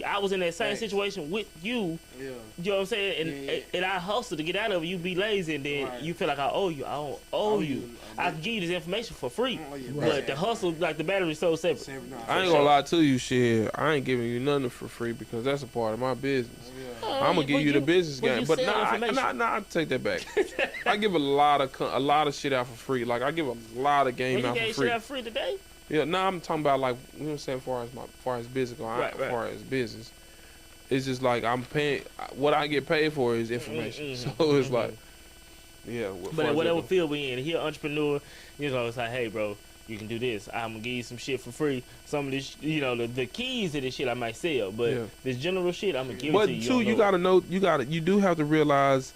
I was in that same situation with you. Yeah. You know what I'm saying? And I hustle to get out of it. You be lazy, and then you feel like I owe you. I don't owe you. I can give you this information for free. But the hustle, like the battery's so separate. I ain't gonna lie to you, shit. I ain't giving you nothing for free because that's a part of my business. I'm gonna give you the business game. But I take that back. I give a lot of shit out for free. Like I give a lot of game out for free. You gave shit out free today? Yeah, I'm talking about like, you know what I'm saying, as far as business, far as business. It's just like I'm paying, what I get paid for is information. So it's like, yeah. But whatever field we in, here entrepreneur, you know, it's like, hey bro, you can do this. I'm gonna give you some shit for free. Some of this, you know, the keys to this shit I might sell, but this general shit I'm gonna give it to you. But too, you gotta know, you do have to realize.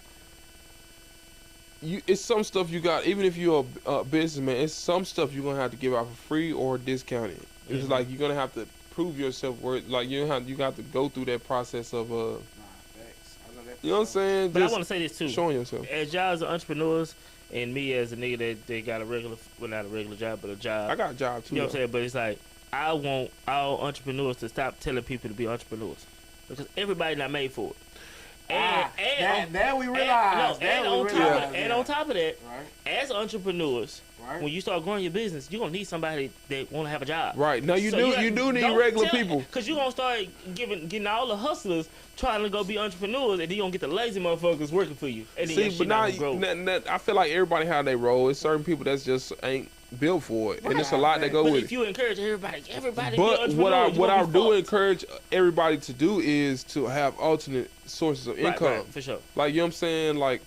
It's some stuff you got, even if you're a businessman, it's some stuff you're gonna have to give out for free or discounted. It's like you're gonna have to prove yourself worth. Like you got to go through that process of you know what I'm saying. But I want to say this too: showing yourself. As y'all as entrepreneurs, and me as a nigga that got a regular, well not a regular job, but a job. I got a job too. You know what I'm saying? But it's like I want all entrepreneurs to stop telling people to be entrepreneurs because everybody not made for it. And we realize. And on top of that, as entrepreneurs, when you start growing your business, you're gonna need somebody that want to have a job. Right. No, you do need regular people. Because you're gonna start getting all the hustlers trying to go be entrepreneurs, and then you gonna get the lazy motherfuckers working for you. And then but now I feel like everybody how they roll. It's certain people that's just ain't built for it, and it's a lot that go with it. But if you encourage everybody but what I do encourage everybody to do is to have alternate sources of income. Right, for sure. Like, you know what I'm saying? Like,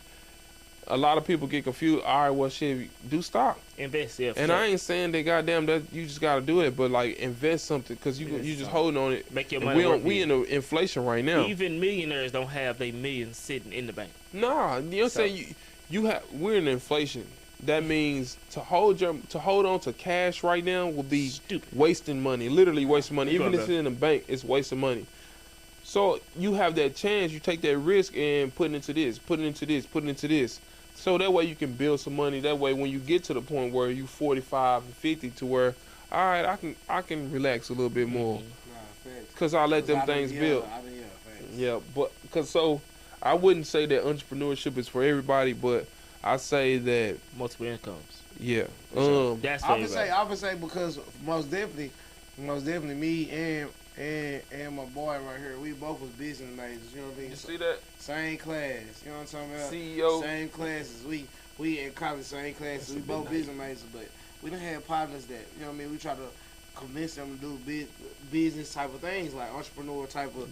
a lot of people get confused. All right, well, shit, do stock. Invest, yeah. And I ain't saying that goddamn that you just gotta do it, but like invest something because you just holding on it. Make your money work. We in the inflation right now. Even millionaires don't have their millions sitting in the bank. Nah, you know what I'm saying? We're in inflation. That means to hold on to cash right now will be stupid, wasting money. Literally wasting money. Even if it's in the bank, it's wasting money. So you have that chance. You take that risk and put it into this, put it into this, put it into this. So that way you can build some money. That way when you get to the point where you 45 and 50, to where, all right, I can relax a little bit more, because I let them things build. Yeah, but because so I wouldn't say that entrepreneurship is for everybody, but I say that multiple incomes. Yeah. That's I would say because most definitely me and my boy right here, we both was business majors. You know what I mean? You see that? Same class. You know what I'm talking about? CEO. Same classes. We in college, same classes. We both business majors, but we done had partners that, you know what I mean, we try to convince them to do business type of things, like entrepreneur type of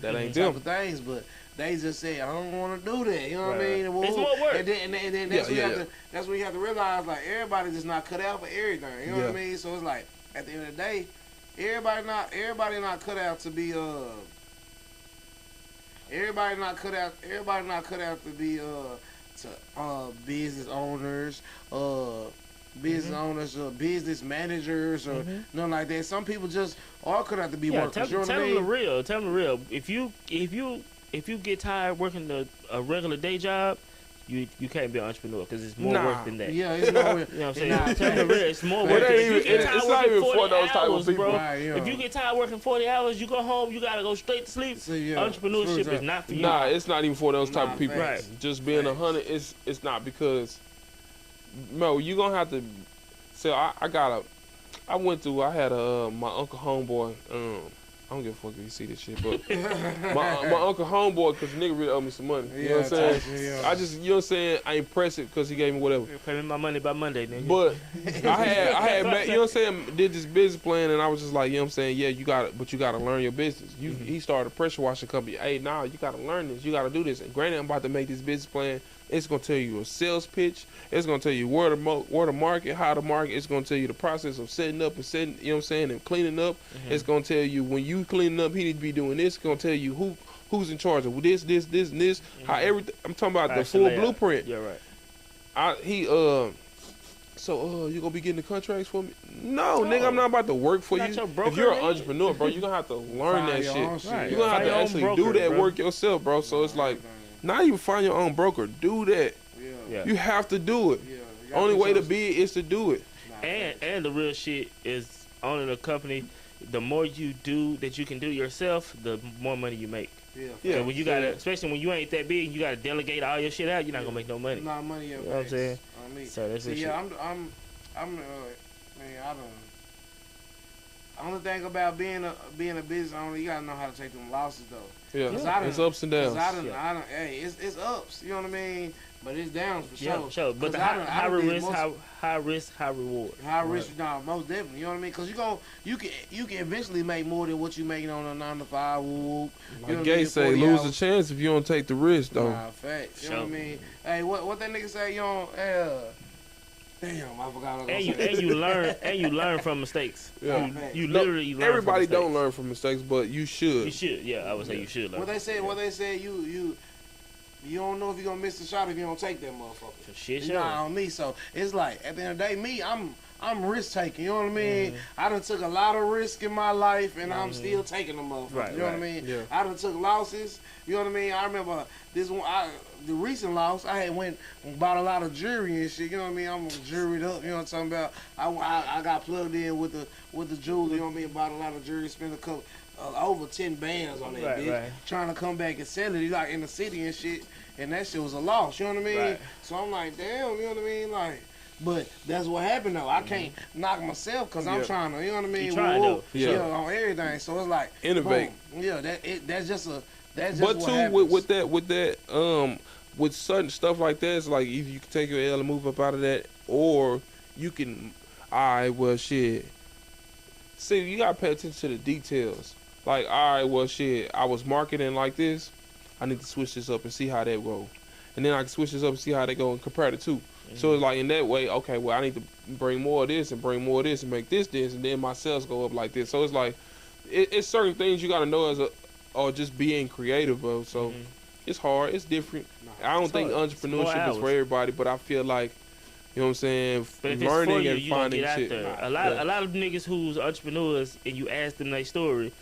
things, but they just say, I don't want to do that. You know what I mean? Well, it's more work. And then that's when you have to realize, like, everybody just not cut out for everything. You know what I mean? So it's like, at the end of the day, everybody not cut out to be business owners, owners, or business managers, or nothing like that. Some people just are cut out to be workers. Tell them the real. Tell them the real. If you get tired working a regular day job, you can't be an entrepreneur, because it's more work than that. Yeah, it's more work. You know what I'm saying? Tell them the real. It's more work. It's not even for those type of people. Bro. Right, if you get tired working 40 hours, you go home, you gotta go straight to sleep. Entrepreneurship is not for you. Nah, it's not even for those type of people. Right. Just being 100, it's not, because Mo, you gonna have to. So I had my uncle homeboy. I don't give a fuck if you see this shit, but my uncle homeboy, because the nigga really owe me some money. You know what I'm saying? I just, you know what I'm saying? I impressed it because he gave me whatever. Pay me my money by Monday, nigga. But I had, you know what I'm saying? Did this business plan, and I was just like, you know what I'm saying? Yeah, you got to learn your business. He started a pressure washing company. Hey, nah, you got to learn this. You got to do this. And granted, I'm about to make this business plan. It's gonna tell you a sales pitch. It's gonna tell you where to market, how to market. It's gonna tell you the process of setting up and setting, you know what I'm saying, and cleaning up. It's gonna tell you when you cleaning up, he need to be doing this. It's gonna tell you who's in charge of this, and this. How everything. I'm talking about the full blueprint. Yeah, right. So you gonna be getting the contracts for me? No, nigga, I'm not about to work for you. If you're an entrepreneur, bro, you're gonna have to learn that shit. You're gonna have to actually do that work yourself, bro. So it's like, not even find your own broker. Do that. Yeah. You have to do it. Only way to be is to do it. And the real shit is, owning a company, the more you do that you can do yourself, the more money you make. Yeah. So when you gotta, especially when you ain't that big, you gotta delegate all your shit out. You're not gonna make no money. Not money. You know what I'm saying? So that's shit. Man, I don't. Only thing about being a business owner, you gotta know how to take them losses though. Yeah, it's ups and downs. Hey, it's ups. You know what I mean? But it's downs for sure. Yeah, sure. But the high risk, high reward. High risk, most definitely. You know what I mean? Because you can eventually make more than what you making on a 9 to 5. Whoop. Like Gay say, lose a chance if you don't take the risk though. Nah, facts. You know what I mean? Hey, what that nigga say? You don't. Damn, I forgot. And you learn from mistakes. Yeah. You literally learn. Everybody from mistakes. don't learn from mistakes, but you should. You should. Yeah, I would say you should learn. What they say, you don't know if you're gonna miss the shot if you don't take that motherfucker. For shit, you not on me. So it's like, at the end of the day, me, I'm risk taking. You know what I mean? I done took a lot of risk in my life, and I'm still taking them motherfuckers. Right, you know what I mean? Yeah. I done took losses. You know what I mean? I remember this one. The recent loss, I had went and bought a lot of jewelry and shit. You know what I mean? I'm jewelried up. You know what I'm talking about? I got plugged in with the jewelry. You know what I mean? Bought a lot of jewelry. Spent a couple. Over 10 bands on that bitch, trying to come back and sell it, like in the city and shit, and that shit was a loss, you know what I mean? Right. So I'm like, damn, you know what I mean? Like, but that's what happened though. I can't knock myself because I'm trying to, you know what I mean? On everything. So it's like, innovate. Boom. Yeah, that's just but what too happens. with that with certain stuff like that, it's like either you can take your L and move up out of that, or you can, shit. See, you gotta pay attention to the details. Like, I was marketing like this. I need to switch this up and see how that go. and then I can switch this up and see how they go and compare the two. So it's like in that way, okay, well I need to bring more of this and bring more of this and make this, and then my sales go up like this. So it's like it's certain things you gotta know or just being creative, bro. So it's hard, it's different. I don't think entrepreneurship is for everybody, but I feel like, you know what I'm saying, but if learning it's for you, and finding get out shit. there. A lot of niggas who's entrepreneurs, and you ask them their story,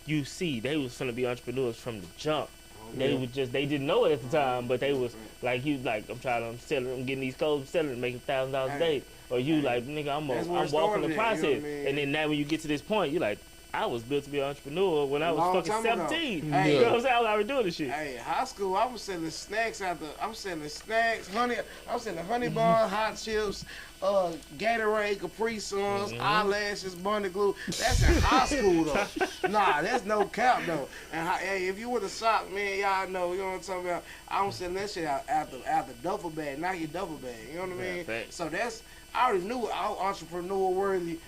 you see they was finna be entrepreneurs from the jump. They was just, they didn't know it at the time, but they was like, I'm getting these clothes, selling, making $1,000 a day. Or you like, nigga, I'm walking the process. You know what I mean? And then now when you get to this point, you're like, I was built to be an entrepreneur when I was fucking 17. Hey, you know what I'm saying? I was already doing this shit. Hey, high school, I was selling snacks honey, I was selling honey bun, hot chips, Gatorade, Capri Suns, eyelashes, bunny glue. That's in high school though. Nah, that's no cap though. And hey, if you were the sock, man, y'all know, you know what I'm talking about. I was selling that shit out the duffel bag, not your duffel bag. You know what I mean? Facts. So I already knew I was entrepreneur worthy.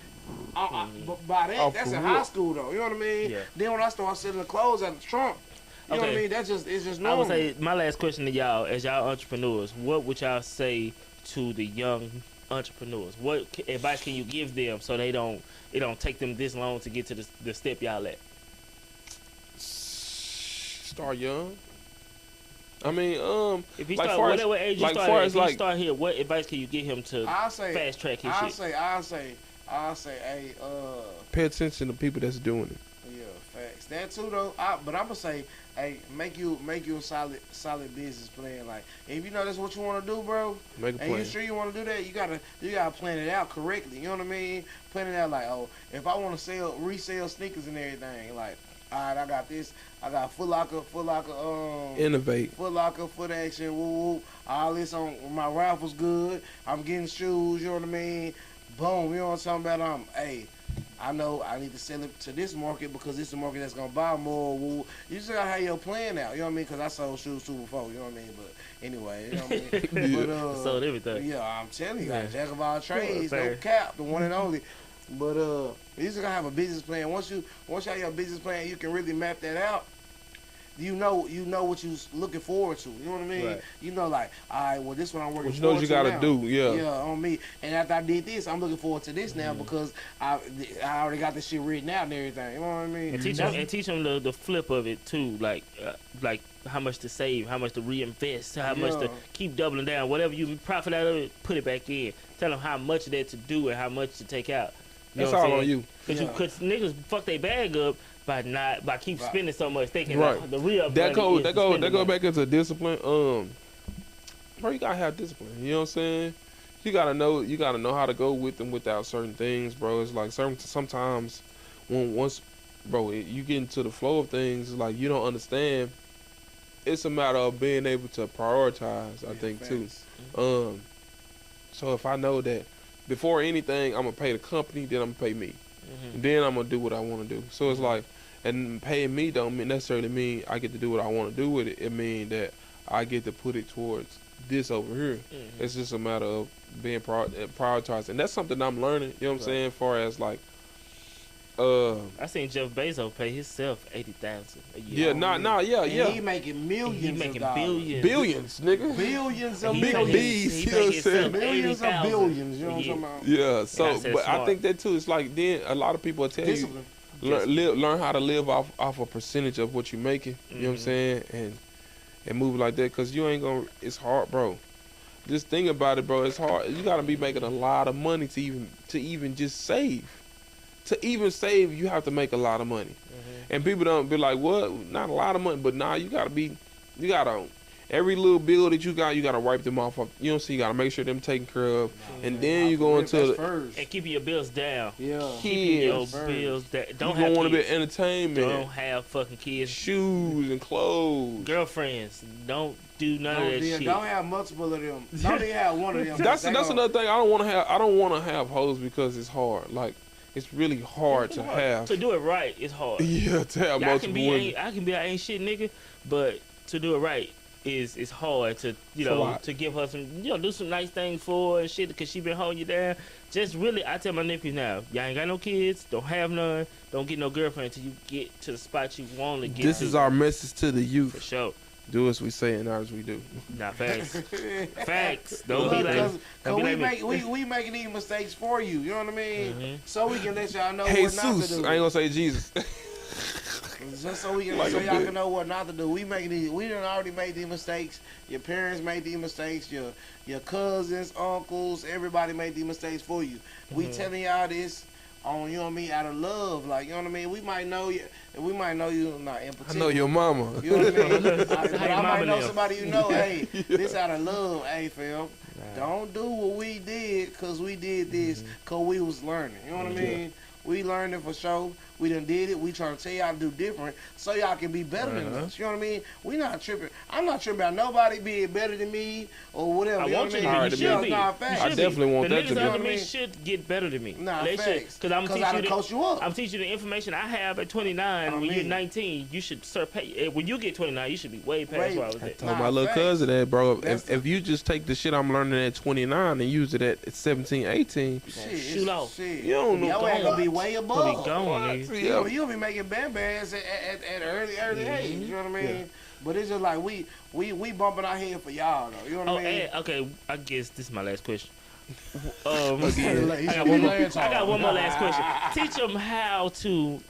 But by that, that's in high school though. You know what I mean? Yeah. Then when I started selling the clothes at the trunk, you know what I mean? It's just normal. I would say my last question to y'all, as y'all entrepreneurs, what would y'all say to the young entrepreneurs? What advice can you give them so it don't take them this long to get to the step y'all at? Start young. I mean, if he like start whatever age you start here, what advice can you give him to fast track his shit? I'll say, hey, pay attention to people that's doing it. Yeah, facts. That too though. But I'm gonna say, hey, make you a solid business plan. Like, if you know that's what you want to do, bro, make a plan. And you sure you want to do that, you gotta plan it out correctly. You know what I mean? Plan it out like, oh, if I want to resell sneakers and everything, like, all right, I got this. I got Foot Locker, innovate. Foot Locker, Foot Action, woo. All this on my raffle's good. I'm getting shoes. You know what I mean? Boom, you know what I'm talking about? Hey, I know I need to sell it to this market because this is the market that's going to buy more. Woo. You just got to have your plan out, you know what I mean? Because I sold shoes too before, you know what I mean? But anyway, you know what I mean? But, sold everything. Yeah, I'm telling you, jack of all trades, no cap, the one and only. But you just got to have a business plan. Once you have your business plan, you can really map that out. You know what you're looking forward to. You know what I mean? Right. You know, like, all right, well, this is what I'm working forward to. What you gotta do, yeah. Yeah, on me. And after I did this, I'm looking forward to this now because I already got this shit written out and everything. You know what I mean? And teach them the flip of it too, like how much to save, how much to reinvest, how much to keep doubling down. Whatever you profit out of it, put it back in. Tell them how much of that to do and how much to take out. That's all on you. Because niggas fuck their bag up by keep spending so much, thinking the real that go back into discipline. Bro, you gotta have discipline. You know what I'm saying? You gotta know how to go with them without certain things, bro. It's like sometimes once you get into the flow of things, it's like you don't understand. It's a matter of being able to prioritize, I think, thanks. Too. So if I know that before anything, I'm gonna pay the company, then I'm gonna pay me. And then I'm gonna do what I want to do. So it's like, and paying me don't necessarily mean I get to do what I want to do with it. It means that I get to put it towards this over here. It's just a matter of being prioritized, and that's something I'm learning. You know what I'm saying? As far as like, I seen Jeff Bezos pay himself $80,000 a year. Yeah. He making millions. He making billions, nigga. Billions of big B's. You know what I'm saying? Millions of billions. You know what I'm talking about? Yeah. So, but I think that too. It's like then a lot of people tell you learn how to live off a percentage of what you're making. You know what I'm saying? And move like that, because you ain't gonna. It's hard, bro. Just think about it, bro. It's hard. You gotta be making a lot of money to even just save. To even save, you have to make a lot of money. And people don't be like, what? Not a lot of money, but nah, you gotta, every little bill that you gotta wipe them off of. You know what I'm saying? You gotta make sure them taken care of. And then you go into and keeping your bills down. Yeah. Keeping your bills down. Don't have want a bit of entertainment. Don't have fucking kids. Shoes and clothes. Girlfriends. Don't do none of that shit. Don't have multiple of them. Don't even have one of them. That's another thing. I don't wanna have hoes because it's hard. Like, it's really hard to have. To do it right, it's hard. Yeah, to have multiple women. I can be an ain't shit nigga, but to do it right is hard. To to give her some, do some nice things for her and shit, because she been holding you down. Just really, I tell my nephews now, y'all ain't got no kids, don't have none, don't get no girlfriend until you get to the spot you want to get. This is our message to the youth. For sure. Do as we say and not as we do. Nah, facts. Facts. Don't be like. We making these mistakes for you. You know what I mean? So we can let y'all know Hey, what not to do. I ain't gonna say Jesus. Just so we can, so y'all can know what not to do. We done already made these mistakes. Your parents made these mistakes. Your cousins, uncles, everybody made these mistakes for you. We telling y'all this on, you know what I mean, out of love. Like, you know what I mean? We might know you not in particular. I know your mama. You know what I mean? But I might know somebody you know. Hey, this out of love. Hey, fam, don't do what we did because we did this because we was learning. You know what I mean? We learned it for sure. We done did it. We trying to tell y'all to do different so y'all can be better than us. You know what I mean? We not tripping. I'm not tripping about nobody being better than me or whatever. I want you to be. You should be. I definitely want that to be. The niggas under me should get better than me. Nah, they facts. Because I'm teaching coach you up. I'm teaching you the information I have at 29. When you're 19, you should surpass. When you get 29, you should be way past where I was at. I told my little cousin that, bro. If you just take the shit I'm learning at 29 and use it at 17, 18, shoot off. Shit. You don't know. Y'all ain't gonna be way above. Be gone, nigga. Yeah, you'll be making bands at early age. You know what I mean? Yeah. But it's just like we bumping our head for y'all though. You know what I mean? Okay, I guess this is my last question. I got one more last question. Teach them how to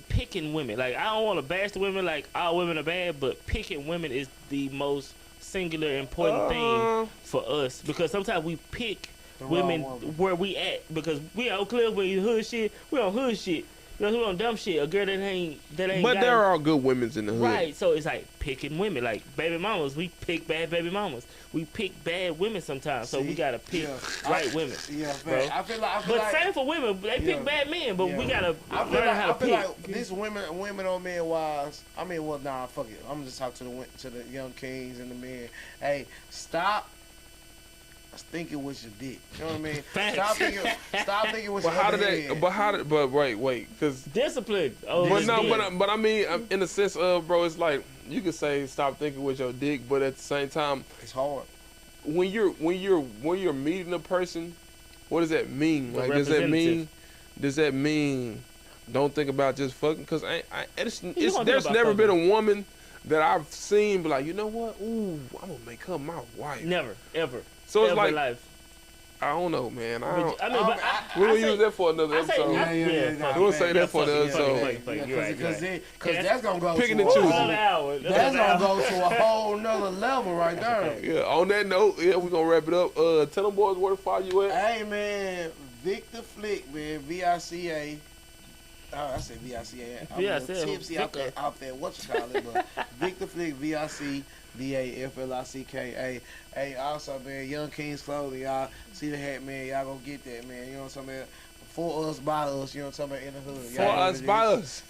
picking women. Like, I don't want to bash the women like all women are bad, but picking women is the most singular important thing for us because sometimes we pick women where we at because we on Cliff, we hood shit, we on hood shit. You know, we on dumb shit. A girl that ain't. But there are good women's in the hood, right? So it's like picking women, like baby mamas. We pick bad baby mamas. We pick bad women sometimes. So we gotta pick right women. Yeah, bro. I feel like same for women. They pick bad men, but we gotta learn how to pick. I feel like these women on men wise. I mean, well, nah, fuck it. I'm just talking to the young kings and the men. Hey, stop thinking with your dick. You know what I mean? Stop thinking with your head. But wait, because discipline. But I mean, in the sense of, bro, it's like you could say stop thinking with your dick, but at the same time, it's hard. When you're meeting a person, what does that mean? Like, does that mean don't think about just fucking? Because there's never been a woman that I've seen be like, you know what? Ooh, I'm gonna make her my wife. Never, ever. So it's ever like, life. I don't know, man. We're gonna use that for another episode. We'll say that for another episode. Because that's gonna go picking to and choosing. That's gonna go to a whole nother level right there. Yeah. On that note, we're gonna wrap it up. Tell them boys where to follow you at. Hey man, Victor Flick, man, VICA. I said VICA. I'm a little tipsy out there. What you call it? But Victor Flick, VIC. VAFLICKA. Hey, also, man, Young Kings Clothing, y'all see the hat, man. Y'all gonna get that, man. You know what I'm talking about? For us, by us. You know what I'm talking about? In the hood. For us, by us.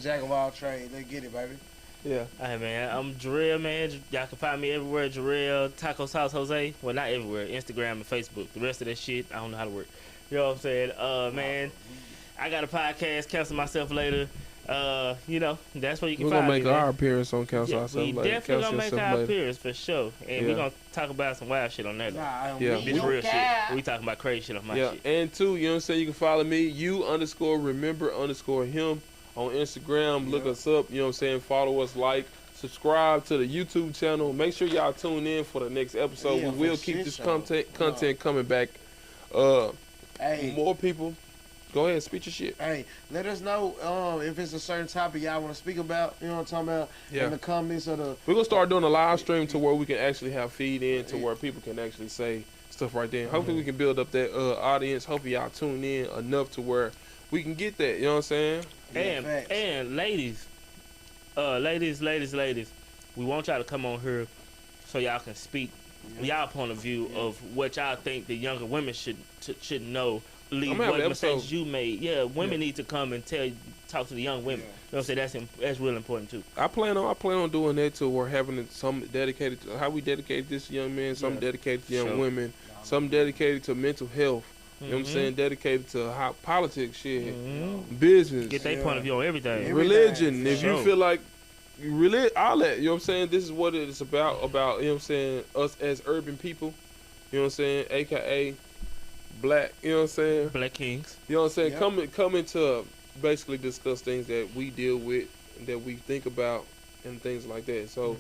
Jack of all trades. Let's get it, baby. Yeah. Hey, man, I'm Jarrell, man. Y'all can find me everywhere. Jarrell, Taco Sauce Jose. Well, not everywhere. Instagram and Facebook. The rest of that shit, I don't know how to work. You know what I'm saying? Man, I got a podcast. Cancel Myself Later. You know, that's where you can find me. We're gonna make our appearance on Council Ourselves Later. We definitely gonna make our appearance for sure. And we're gonna talk about some wild shit on that. This real shit. We talking about crazy shit on my shit. And two, you know what I'm saying? You can follow me, you_remember_him on Instagram. Look us up, you know what I'm saying? Follow us, subscribe to the YouTube channel. Make sure y'all tune in for the next episode. We will keep this content coming back. More people. Go ahead, speak your shit. Hey, let us know if it's a certain topic y'all want to speak about. You know what I'm talking about? In the comments or the. We're gonna start doing a live stream to where we can actually have feed in to where people can actually say stuff right there. Hopefully we can build up that audience. Hopefully y'all tune in enough to where we can get that. You know what I'm saying? And ladies, we want y'all to come on here so y'all can speak y'all point of view of what y'all think the younger women should know. What mistakes you made. Women need to come and talk to the young women. You know what I'm saying? That's real important too. I plan on doing that too. We're having some dedicated to how we dedicate this to young men, some dedicated to young women, some dedicated to mental health. You know what I'm saying? Dedicated to politics, shit, business. Get their point of view on everything. Religion. If you feel like all that, you know what I'm saying? This is what it's about, you know what I'm saying, us as urban people, you know what I'm saying, AKA Black, you know what I'm saying? Black Kings. You know what I'm saying? Coming to basically discuss things that we deal with, that we think about, and things like that. So,